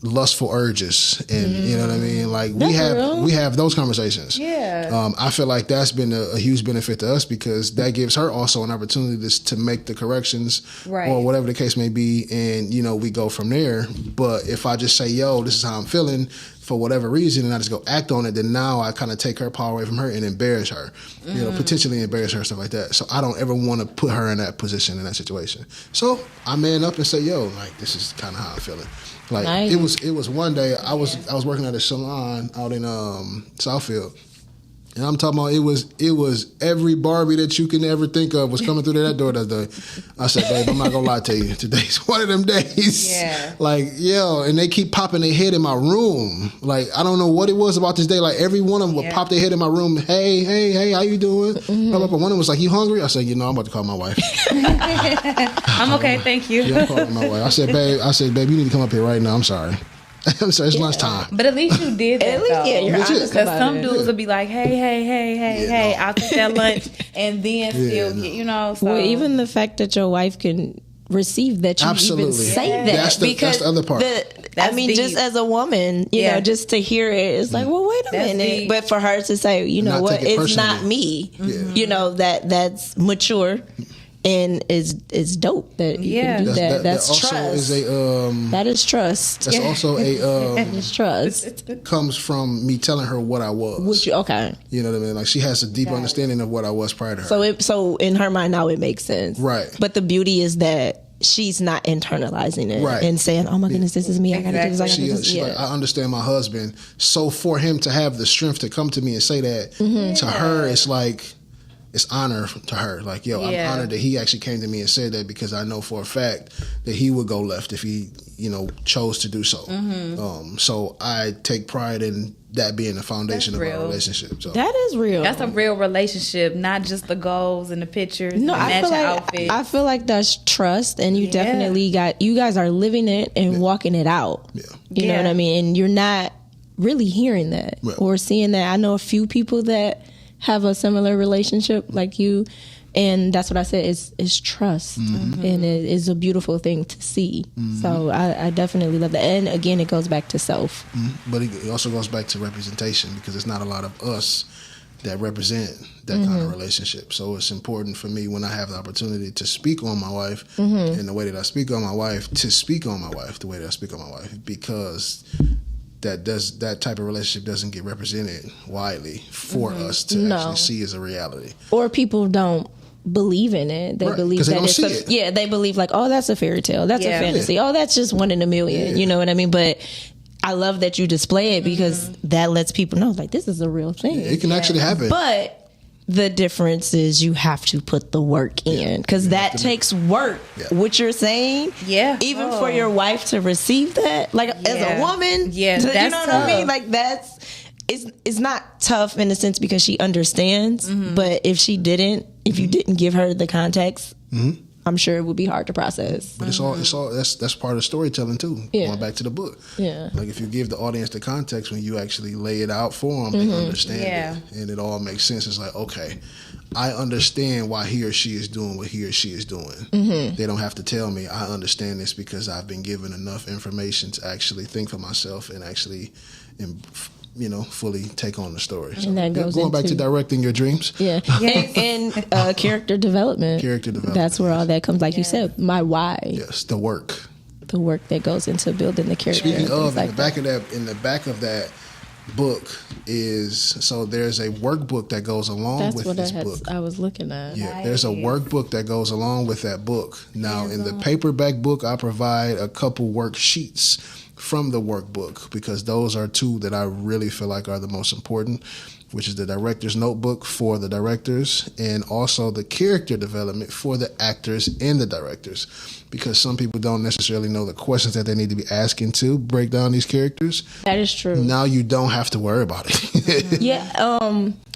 lustful urges, and you know what I mean. Like real. we have those conversations. Yeah. I feel like that's been a huge benefit to us because that gives her also an opportunity to make the corrections Right. or whatever the case may be, and we go from there. But if I just say, "Yo, this is how I'm feeling," for whatever reason, and I just go act on it, then now I kind of take her power away from her and embarrass her, potentially embarrass her, stuff like that. So I don't ever want to put her in that position, in that situation. So I man up and say, "Yo, like this is kind of how I'm feeling." Like Nice. it was one day I was working at a salon out in Southfield. And I'm talking about it was every Barbie that you can ever think of was coming through that door that day. I said, babe, I'm not gonna lie to you. Today's one of them days. Yeah. Like, and they keep popping their head in my room. Like, I don't know what it was about this day. Like every one of them would pop their head in my room. Hey, how you doing? Blah, blah, blah. One of them was like, you hungry? I said, I'm about to call my wife. I'm okay, thank you. Yeah, I'm calling my wife. I said, babe, you need to come up here right now. I'm sorry. I'm sorry, it's lunchtime. But at least you did that, At least, though. yeah, you're Legit. honest Because about some it. dudes will be like, hey, I'll take that lunch, and then still, no. So. Well, even the fact that your wife can receive that you Absolutely. even say Yeah. that That's the other part. That's just deep. as a woman, you Yeah. know, just to hear it, it's like, well, wait a That's minute. deep. But for her to say, you know Not what, take it it's not personally. me. Yeah. You know, that's mature and is dope that you Yeah. can do that. That That's also trust. is That is trust. that's also It's trust. comes from me telling her what I was. Which, okay. You know what I mean? Like she has a deep understanding of what I was prior to her. So in her mind now it makes sense. Right. But the beauty is that she's not internalizing it Right. and saying, "Oh my goodness, this is me. I gotta do this. I gotta do this." She's like, I understand my husband. So for him to have the strength to come to me and say that to her, it's like it's honor to her. Like, yo, I'm Yeah. honored that he actually came to me and said that because I know for a fact that he would go left if he, chose to do so. So I take pride in that being the foundation That's of our real. relationship. So That is real. That's a real relationship, not just the goals and the pictures. No, and I feel matching like outfits. I feel like that's trust, and you definitely you guys are living it and walking it out. Yeah. You know Yeah. what I mean? And you're not really hearing that Yeah. or seeing that. I know a few people that have a similar relationship like you, and that's what I said. It's trust, and it is a beautiful thing to see. So I definitely love that. And again, it goes back to self. But it also goes back to representation because it's not a lot of us that represent that kind of relationship. So it's important for me when I have the opportunity to speak on my wife and the way that I speak on my wife, to speak on my wife the way that I speak on my wife, because that type of relationship doesn't get represented widely for us to No. actually see as a reality. Or people don't believe in it. They Right, believe 'cause they that don't it's see it. yeah, they believe like, oh, that's a fairy tale. That's a Yeah. fantasy. Oh, that's just one in a million. You know what I mean? But I love that you display it because that lets people know like this is a real thing. It can actually happen. But the difference is you have to put the work in because that takes work. Yeah. What you're saying, Yeah. even Oh. for your wife to receive that, like as a Yeah. woman, Yeah, you know that's what I mean? tough. Like it's not tough in a sense because she understands. But if she didn't, if you didn't give her the context, I'm sure it would be hard to process. But it's all that's part of storytelling too. Yeah. Going back to the book. Yeah. Like if you give the audience the context when you actually lay it out for them, they understand Yeah. it, and it all makes sense. It's like, okay, I understand why he or she is doing what he or she is doing. They don't have to tell me. I understand this because I've been given enough information to actually think for myself and actually, fully take on the story. So, And that goes going back to into- directing your dreams. Yeah, and character development. Character development, That's where all that comes. Like you said, my why, Yes, the work. the work that goes into building the character. Speaking and of, things like in the back of that book there's a workbook that goes along that's with what this book. I was looking at. Yeah, there's a workbook that goes along with that book. Now, in the paperback book, I provide a couple worksheets from the workbook because those are two that I really feel like are the most important, which is the director's notebook for the directors and also the character development for the actors and the directors, because some people don't necessarily know the questions that they need to be asking to break down these characters. That is true. Now you don't have to worry about it. Yeah.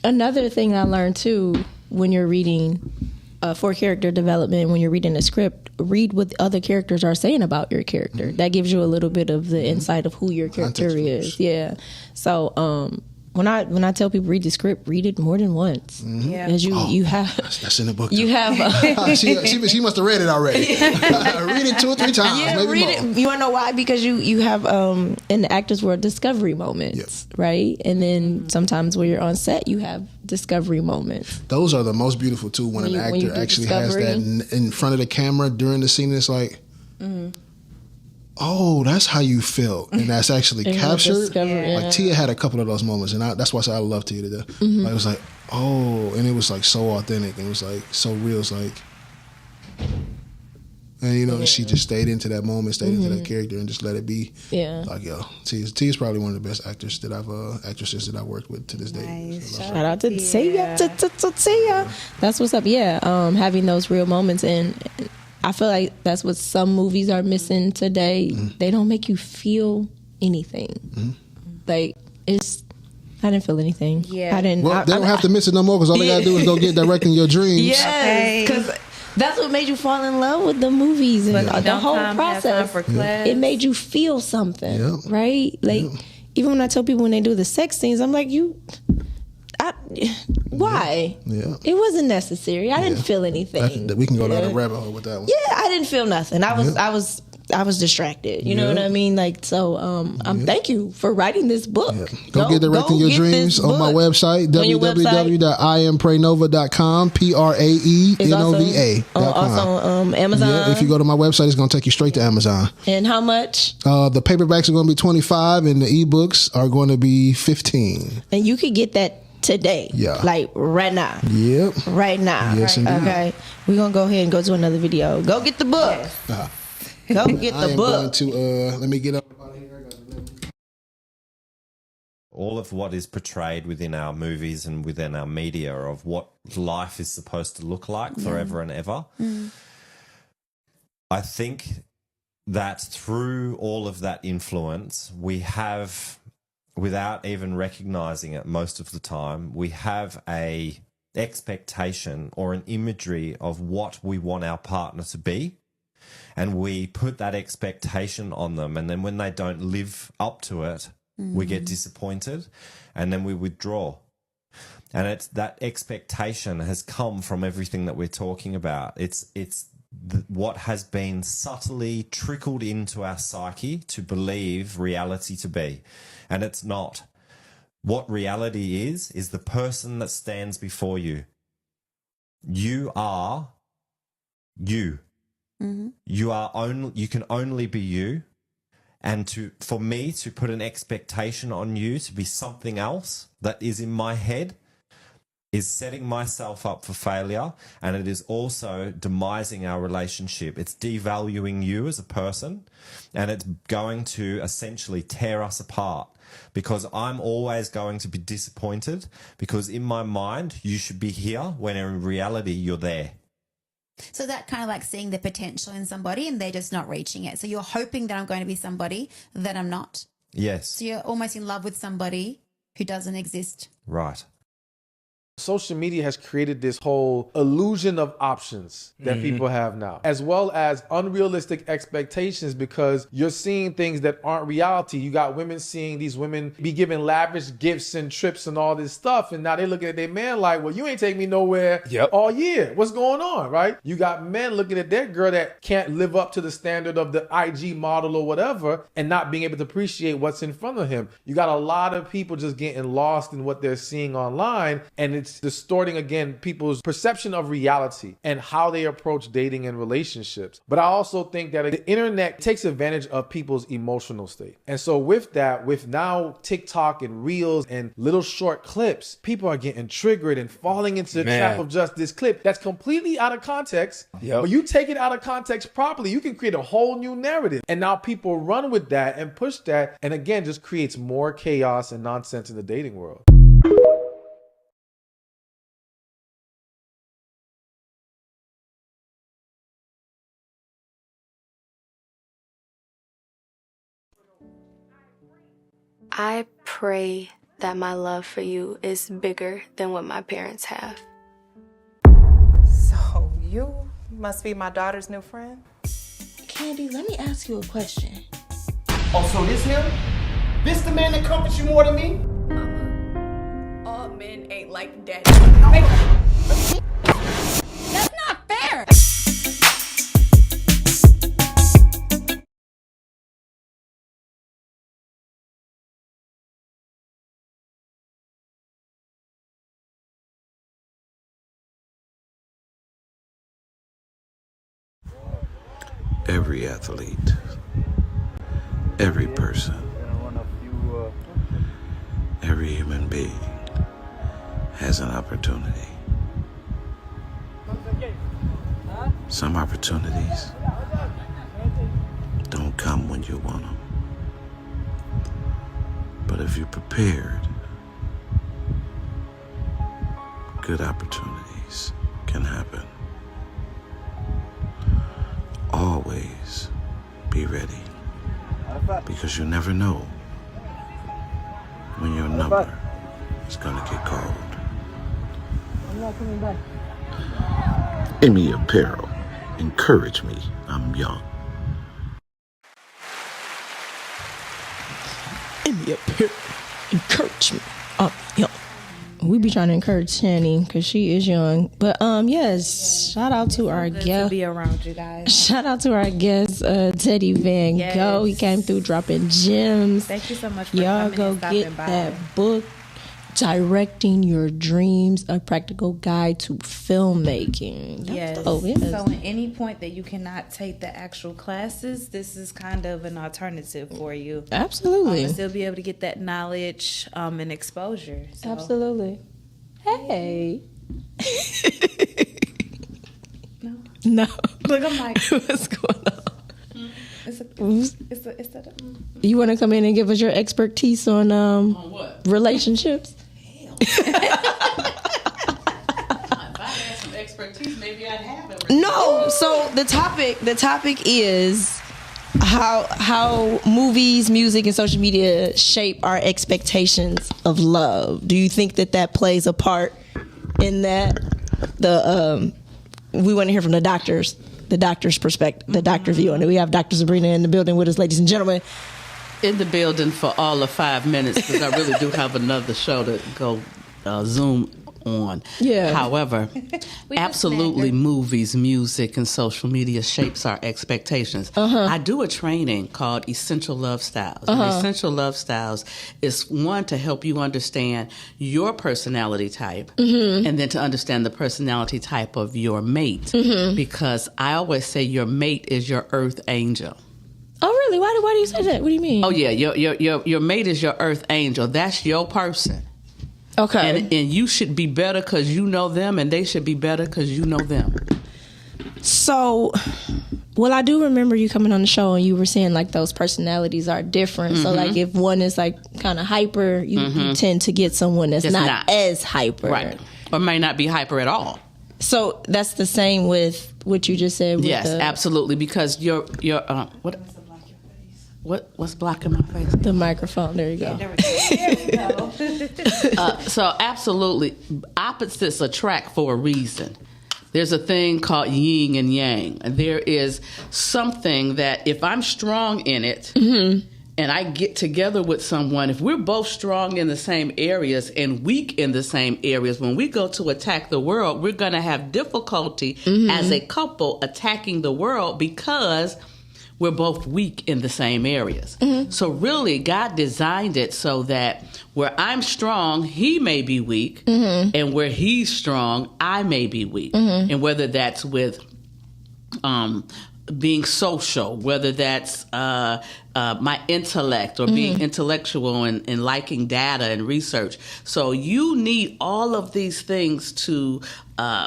Another thing I learned too when you're reading for character development, when you're reading a script, read what the other characters are saying about your character. That gives you a little bit of the insight of who your character Context is. clues. Yeah. So when I tell people read the script, read it more than once. Yeah. As you have That's in the book. you too. have she must have read it already. Read it 2 or 3 times, yeah, maybe read more. it. You wanna know why? Because you have in the actors world discovery moments, right? And then sometimes when you're on set, you have discovery moments. Those are the most beautiful too. When an when you actor do actually has that discovery. in front of the camera during the scene. It's like, oh, that's how you felt, and that's actually And captured. discovery, yeah. Like Tia had a couple of those moments, and that's why I love Tia to death. Like, it was like, oh, and it was like so authentic, and it was like so real. It's like, and you know, she just stayed into that moment, stayed into that character, and just let it be. Yeah. Like, yo, Tia's probably one of the best actresses that I've worked with to this day. Nice. So I love her. Shout out to Tia. Tia. That's what's up. Yeah. Having those real moments, and I feel like that's what some movies are missing today. They don't make you feel anything. Like I didn't feel anything. Yeah. I didn't. Well, they don't have to miss it no more because all they gotta do is go get directing your dreams. Yes, because that's what made you fall in love with the movies and the whole process. For class. It made you feel something, Yep. right? Like even when I tell people when they do the sex scenes, I'm like, why? Yeah. It wasn't necessary. I didn't feel anything. We can go down a rabbit hole with that one. Yeah, I didn't feel nothing. I was distracted. You know what I mean? Like, so thank you for writing this book. Go get directing your get dreams this on my book. website, On your website. www.iampraynova.com, It's praenova.com. also on Amazon. Yeah, if you go to my website, it's going to take you straight to Amazon. And how much? The paperbacks are going to be $25 and the ebooks are going to be $15. And you could get that today. Yeah. Like right now. Yep. Right now. Yes, indeed. Okay. We're going to go ahead and go to another video. Go get the book. Go get I the am book. going to, let me get up out of here. All of what is portrayed within our movies and within our media of what life is supposed to look like forever and ever. I think that through all of that influence, we have, without even recognizing it most of the time, we have a expectation or an imagery of what we want our partner to be. And we put that expectation on them. And then when they don't live up to it, we get disappointed and then we withdraw. And it's that expectation has come from everything that we're talking about. It's what has been subtly trickled into our psyche to believe reality to be. And it's not. What reality is the person that stands before you. You are you. You can only be you, and for me to put an expectation on you to be something else that is in my head is setting myself up for failure, and it is also demising our relationship. It's devaluing you as a person, and it's going to essentially tear us apart because I'm always going to be disappointed because in my mind you should be here when in reality you're there. So that kind of like seeing the potential in somebody and they're just not reaching it. So you're hoping that I'm going to be somebody that I'm not. Yes. So you're almost in love with somebody who doesn't exist. Right. Social media has created this whole illusion of options that people have now, as well as unrealistic expectations because you're seeing things that aren't reality. You got women seeing these women be given lavish gifts and trips and all this stuff. And now they're looking at their man like, well, you ain't take me nowhere all year. What's going on, right? You got men looking at their girl that can't live up to the standard of the IG model or whatever and not being able to appreciate what's in front of him. You got a lot of people just getting lost in what they're seeing online, and it's distorting again people's perception of reality and how they approach dating and relationships. But I also think that the internet takes advantage of people's emotional state. And so with that, with now TikTok and Reels and little short clips, people are getting triggered and falling into the trap of just this clip that's completely out of context. But you take it out of context properly, you can create a whole new narrative. And now people run with that and push that, and again just creates more chaos and nonsense in the dating world. I pray that my love for you is bigger than what my parents have. So you must be my daughter's new friend? Candy, let me ask you a question. Oh, so this him? This the man that comforts you more than me? Mama, like daddy. That's not fair. Every athlete, every person, every human being has an opportunity. Some opportunities don't come when you want them. But if you're prepared, good opportunities can happen. Always be ready, because you never know when your number is gonna get called. I'm not coming back. Emmy Apparel, encourage me, I'm young. Emmy Apparel, encourage me, I'm young. We be trying to encourage Shani because she is young. But yes, shout out to our guest. To be around you guys. Shout out to our guest, Teddy Van Gogh. He came through dropping gems. Thank you so much for y'all coming go and stopping get by. that book, Directing Your Dreams, A Practical Guide to Filmmaking. Yes. Oh, yes. So at any point that you cannot take the actual classes, this is kind of an alternative for you. Absolutely. And still be able to get that knowledge and exposure. So. Absolutely. Hey. No. No. Look, I'm like, what's going on? It's a You want to come in and give us your expertise on what? Relationships? If I had some expertise, maybe I'd have it. No. So the topic is how movies, music, and social media shape our expectations of love. Do you think that plays a part in that? We want to hear from the doctor's perspective, the doctor view on it. We have Dr. Sabrina in the building with us, ladies and gentlemen. In the building for all of 5 minutes, because I really do have another show to go Zoom on. Yeah. However, absolutely movies, music, and social media shapes our expectations. I do a training called Essential Love Styles. And Essential Love Styles is one to help you understand your personality type and then to understand the personality type of your mate. Because I always say your mate is your earth angel. Oh, really? Why do you say that? What do you mean? Oh, yeah. Your mate is your earth angel. That's your person. Okay. And you should be better because you know them, and they should be better because you know them. So, well, I do remember you coming on the show and you were saying like those personalities are different. So, like if one is like kind of hyper, you tend to get someone that's not as hyper. Right. Or may not be hyper at all. So that's the same with what you just said. With Yes, absolutely. Because what's blocking my face? The microphone. There you go. There we go. So absolutely, opposites attract for a reason. There's a thing called yin and yang. There is something that if I'm strong in it and I get together with someone, if we're both strong in the same areas and weak in the same areas, when we go to attack the world, we're going to have difficulty as a couple attacking the world because we're both weak in the same areas. So really, God designed it so that where I'm strong, he may be weak, and where he's strong, I may be weak. And whether that's with being social, whether that's my intellect or being intellectual and liking data and research. So you need all of these things to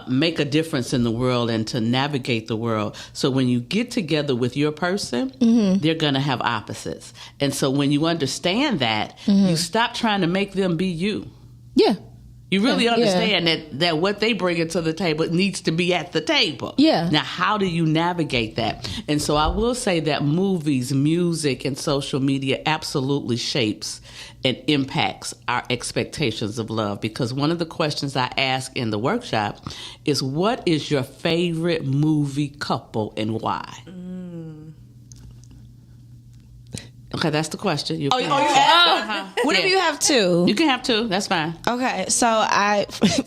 make a difference in the world and to navigate the world. So when you get together with your person, they're going to have opposites. And so when you understand that, you stop trying to make them be you. Yeah. You really understand that what they bring into the table needs to be at the table. Yeah. Now, how do you navigate that? And so I will say that movies, music, and social media absolutely shapes and impacts our expectations of love. Because one of the questions I ask in the workshop is, what is your favorite movie couple and why? Okay, that's the question. You Oh, you asked? What if you have two? You can have two. That's fine. Okay, so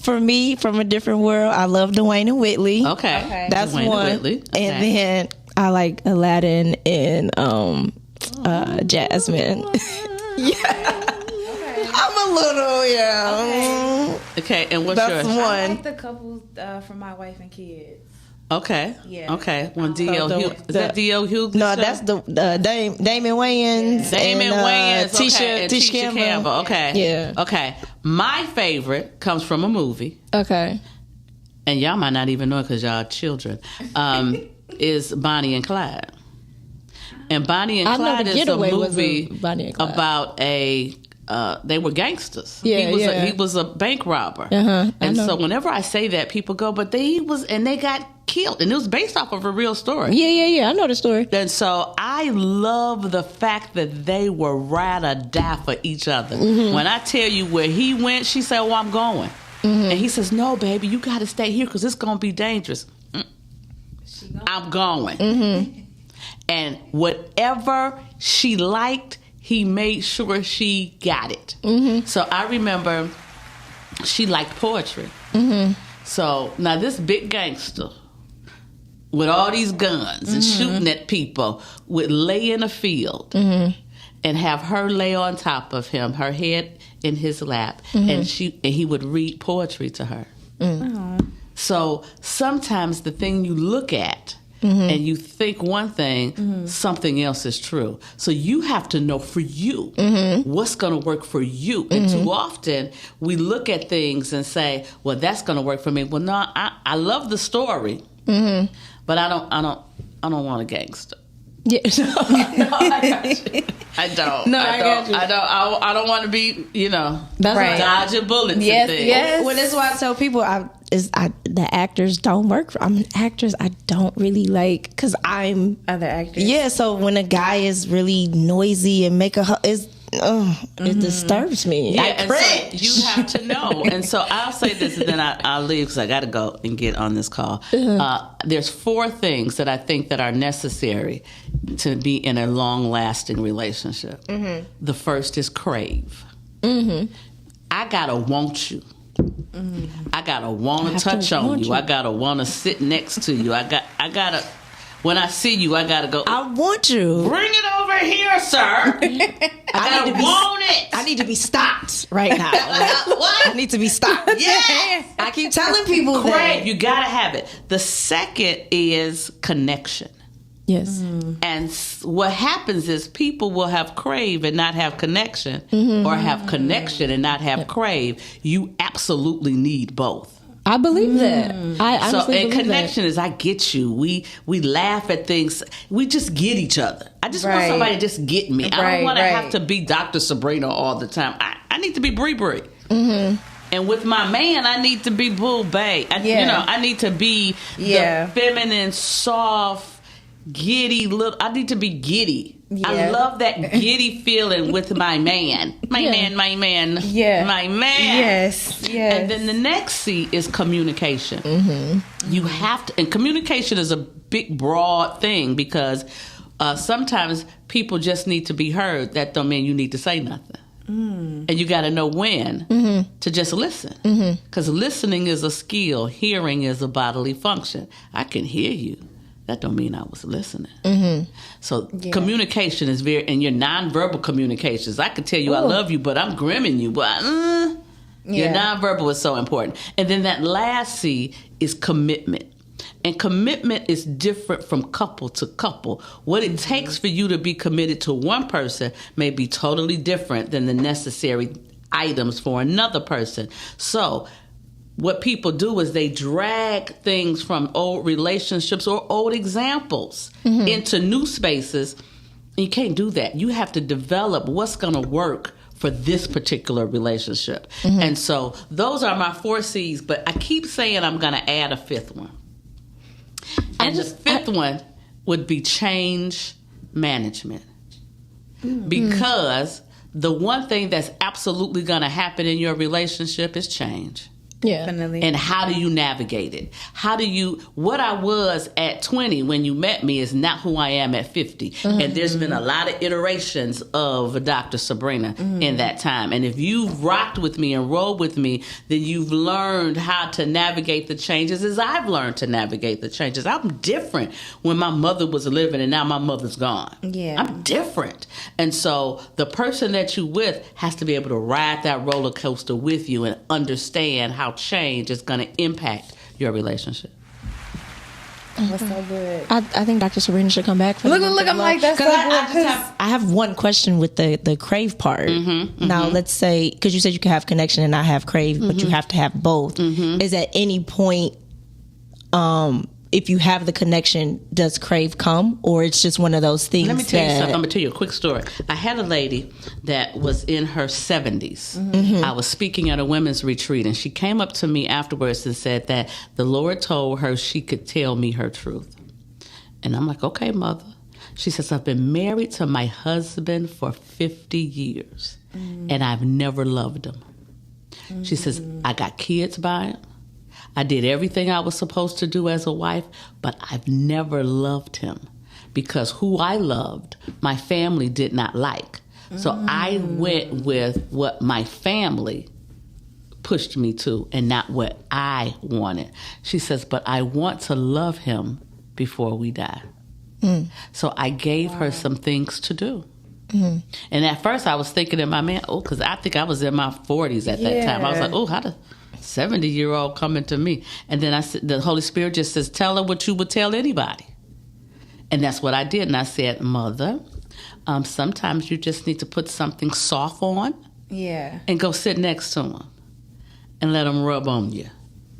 for me, from a different world, I love Dwayne and Whitley. Okay. That's Dwayne and one. Whitley. Okay. And then I like Aladdin and Jasmine. Yeah. I'm a little, Okay, and what's That's yours? one. I like the couples from My Wife and Kids. Okay. Yeah. Okay. One D.L. So Hughes. Is that D.L. Hughes? No, that's the Damon Wayans. Damon and, Wayans. Okay. And Tisha Campbell. Okay. Yeah. Okay. My favorite comes from a movie. Okay. And y'all might not even know it because y'all are children. Is Bonnie and Clyde. And Bonnie and I know Clyde The is a Getaway was movie Bonnie and Clyde. about they were gangsters. Yeah, He was a bank robber. I And know. so whenever I say that, people go, but they got killed. And it was based off of a real story. Yeah. I know the story. And so I love the fact that they were ride or die for each other. Mm-hmm. When I tell you where he went, she said, "Oh, I'm going." Mm-hmm. And he says, "No, baby, you got to stay here because it's going to be dangerous." I'm going. Mm-hmm. And whatever she liked, he made sure she got it. Mm-hmm. So I remember she liked poetry. Mm-hmm. So now this big gangster with all these guns and shooting at people would lay in a field and have her lay on top of him, her head in his lap, and he would read poetry to her. So sometimes the thing you look at and you think one thing, something else is true. So you have to know for you what's going to work for you. And too often we look at things and say, "Well, that's going to work for me." Well, no, I love the story, but I don't want a gangster. Yeah. I don't. No, I got you. I don't want to be, That's right. dodging bullets and things. Yes. Well, that's why I tell people the actors don't work. I'm actors I don't really like because I'm other actors. Yeah, so when a guy is really noisy and it disturbs me. Yeah, I and so cringe. you have to know. And so I'll say this, and then I'll leave because I got to go and get on this call. There's 4 things that I think that are necessary to be in a long-lasting relationship. The first is crave. I gotta want you. I gotta want to touch on you. I gotta want to sit next to you. I gotta. When I see you, I gotta go. I want you. Bring it over here, sir. I want it. I need to be stopped right now. What? I need to be stopped. Yes. I keep telling people Crave. that. You gotta have it. The second is connection. Yes. And what happens is people will have crave and not have connection, or have connection and not have crave. You absolutely need both. I believe that. I honestly and believe connection is I get you. We laugh at things. We just get each other. I just want somebody to just get me. I don't want to have to be Dr. Sabrina all the time. I need to be Bree Bree. And with my man, I need to be Bull Bay. I need to be the feminine, soft, giddy little. I need to be giddy. I love that giddy feeling with my man. My man. Yes. And then the next C is communication. You have to, and communication is a big, broad thing because sometimes people just need to be heard. That don't mean you need to say nothing. And you got to know when to just listen. Because listening is a skill. Hearing is a bodily function. I can hear you. That don't mean I was listening. So communication is and your nonverbal communications. I could tell you I love you, but I'm grimming you. But your nonverbal is so important. And then that last C is commitment. And commitment is different from couple to couple. What it takes for you to be committed to one person may be totally different than the necessary items for another person. So what people do is they drag things from old relationships or old examples into new spaces. And you can't do that. You have to develop what's going to work for this particular relationship. And so those are my 4 C's, but I keep saying I'm going to add a 5th one. And the 5th one would be change management. Because the one thing that's absolutely going to happen in your relationship is change. Yeah. Definitely. And how do you navigate it? What I was at 20 when you met me is not who I am at 50. And there's been a lot of iterations of Dr. Sabrina in that time. And if you've rocked with me and rolled with me, then you've learned how to navigate the changes as I've learned to navigate the changes. I'm different when my mother was living and now my mother's gone. Yeah. I'm different. And so the person that you with has to be able to ride that roller coaster with you and understand how change is going to impact your relationship. That's so good. I think Dr. Sabrina should come back. For Look, I'm like, that's so good. I have one question with the crave part. Now, let's say, because you said you can have connection and not have crave, but you have to have both. Is at any point, if you have the connection, does crave come, or it's just one of those things? Let me tell you something. I'm going to tell you a quick story. I had a lady that was in her 70s. I was speaking at a women's retreat, and she came up to me afterwards and said that the Lord told her she could tell me her truth. And I'm like, okay, mother. She says, I've been married to my husband for 50 years, and I've never loved him. She says, I got kids by him. I did everything I was supposed to do as a wife, but I've never loved him because who I loved, my family did not like. So I went with what my family pushed me to and not what I wanted. She says, but I want to love him before we die. So I gave her some things to do. And at first I was thinking in my man, because I think I was in my 40s at that time. I was like, how the 70-year-old coming to me? And then the Holy Spirit just says, tell her what you would tell anybody. And that's what I did. And I said, Mother, sometimes you just need to put something soft on and go sit next to him and let him rub on you.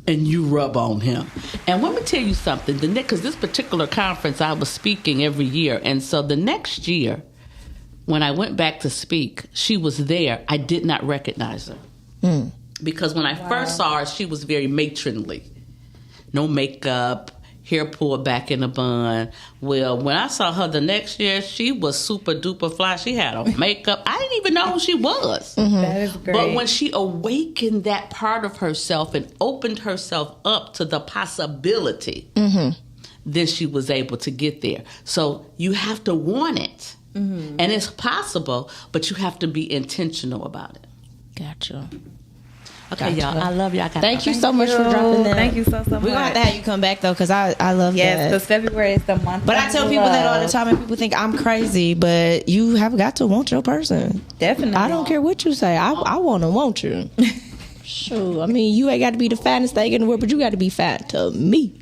And you rub on him. And let me tell you something, because this particular conference I was speaking every year. And so the next year, when I went back to speak, she was there. I did not recognize her. Because when I first saw her, she was very matronly. No makeup, hair pulled back in a bun. Well, when I saw her the next year, she was super duper fly. She had on makeup. I didn't even know who she was. That is great. But when she awakened that part of herself and opened herself up to the possibility, then she was able to get there. So you have to want it. And it's possible, but you have to be intentional about it. Gotcha. Okay, y'all. I love y'all. Thank you so much for dropping that. Thank you so much. We're going to have to have you come back, though, because I love that. Yes, because February is the month. But I tell people that all the time, and people think I'm crazy, but you have got to want your person. Definitely. I don't care what you say. I want to want you. Sure. I mean, you ain't got to be the fattest thing in the world, but you got to be fat to me.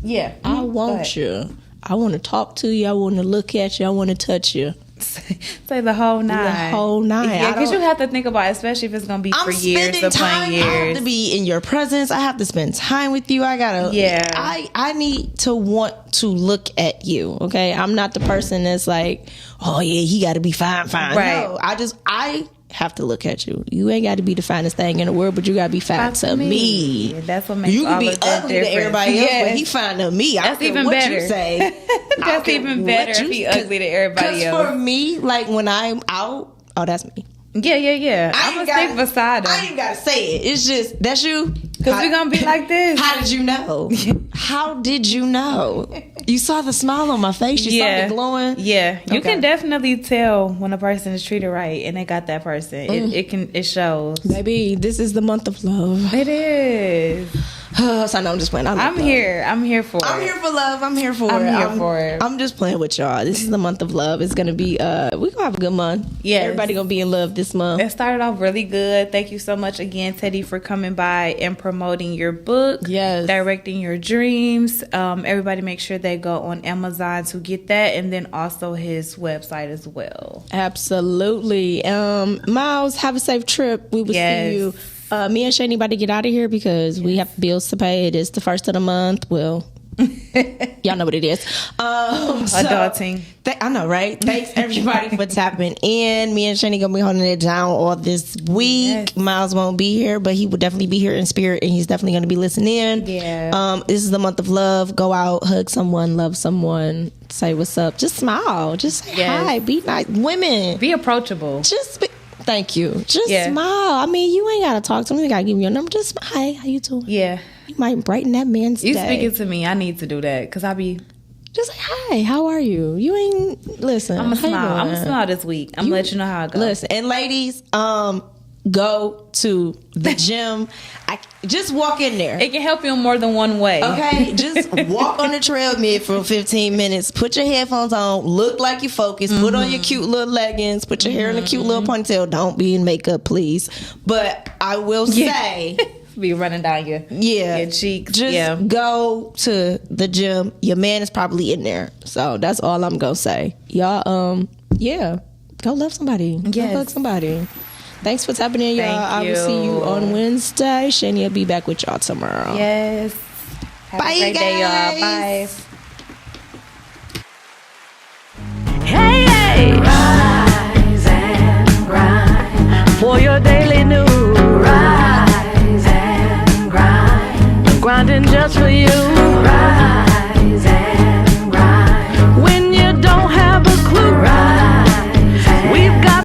Yeah. I want you. I want to talk to you. I want to look at you. I want to touch you. Say the whole nine. The whole nine. Yeah, because you have to think about it, especially if it's going to be for years upon years. I have to be in your presence. I have to spend time with you. I gotta. Yeah. I need to want to look at you. Okay. I'm not the person that's like, oh yeah, he got to be fine. Right. No, I have to look at you. You ain't got to be the finest thing in the world, but you got to be fine to me. That's what makes you all can be of that ugly difference. to everybody else, but he fine to me. That's even better. You say. That's even better if he ugly to everybody else. Because for me, like when I'm out, that's me. Yeah. I'm a stick beside him. I ain't even gotta say it. It's just, that's you. Because we're going to be like this. How did you know? How did you know? You saw the smile on my face. You saw me glowing. Yeah. You can definitely tell when a person is treated right and they got that person. It shows. Baby, this is the month of love. It is. So I know I'm just playing. I'm here for it. I'm here for love. I'm here for it. I'm just playing with y'all. This is the month of love. It's gonna be we're gonna have a good month. Yeah. Everybody gonna be in love this month. It started off really good. Thank you so much again, Teddy, for coming by and promoting your book. Yes. Directing Your Dreams. Everybody make sure they go on Amazon to get that, and then also his website as well. Absolutely. Miles, have a safe trip. We will see you. Me and Shani about to get out of here because we have bills to pay. It is the first of the month. Well, y'all know what it is. Adulting. I know, right? Thanks everybody for tapping in. Me and Shani gonna be holding it down all this week. Yes. Miles won't be here, but he will definitely be here in spirit, and he's definitely gonna be listening in. Yeah. This is the month of love. Go out, hug someone, love someone, say what's up. Just smile. Just say hi. Be nice. Women. Be approachable. Just be. Thank you. Just smile. I mean, you ain't gotta talk to me. You gotta give me your number. Just smile. Hey, how you doing? Yeah. You might brighten that man's You day. speaking to me, I need to do that because I be just like, hi, how are you? You ain't listen. I'm gonna how you smile. I'm doing? gonna smile this week. I'm gonna let you know how it goes. Listen, and ladies, go to the gym. Just walk in there. It can help you in more than one way. Okay, just walk on the treadmill for 15 minutes. Put your headphones on. Look like you focused. Put on your cute little leggings. Put your hair in a cute little ponytail. Don't be in makeup, please. But I will say, be running down your cheeks. Just go to the gym. Your man is probably in there. So that's all I'm gonna say. Y'all, go love somebody. Go hug somebody. Thanks for tapping in, y'all. I will see you on Wednesday. Shani will be back with y'all tomorrow. Yes. Have Bye, a great day, y'all. guys. Bye. Hey, hey. Rise and grind for your daily news.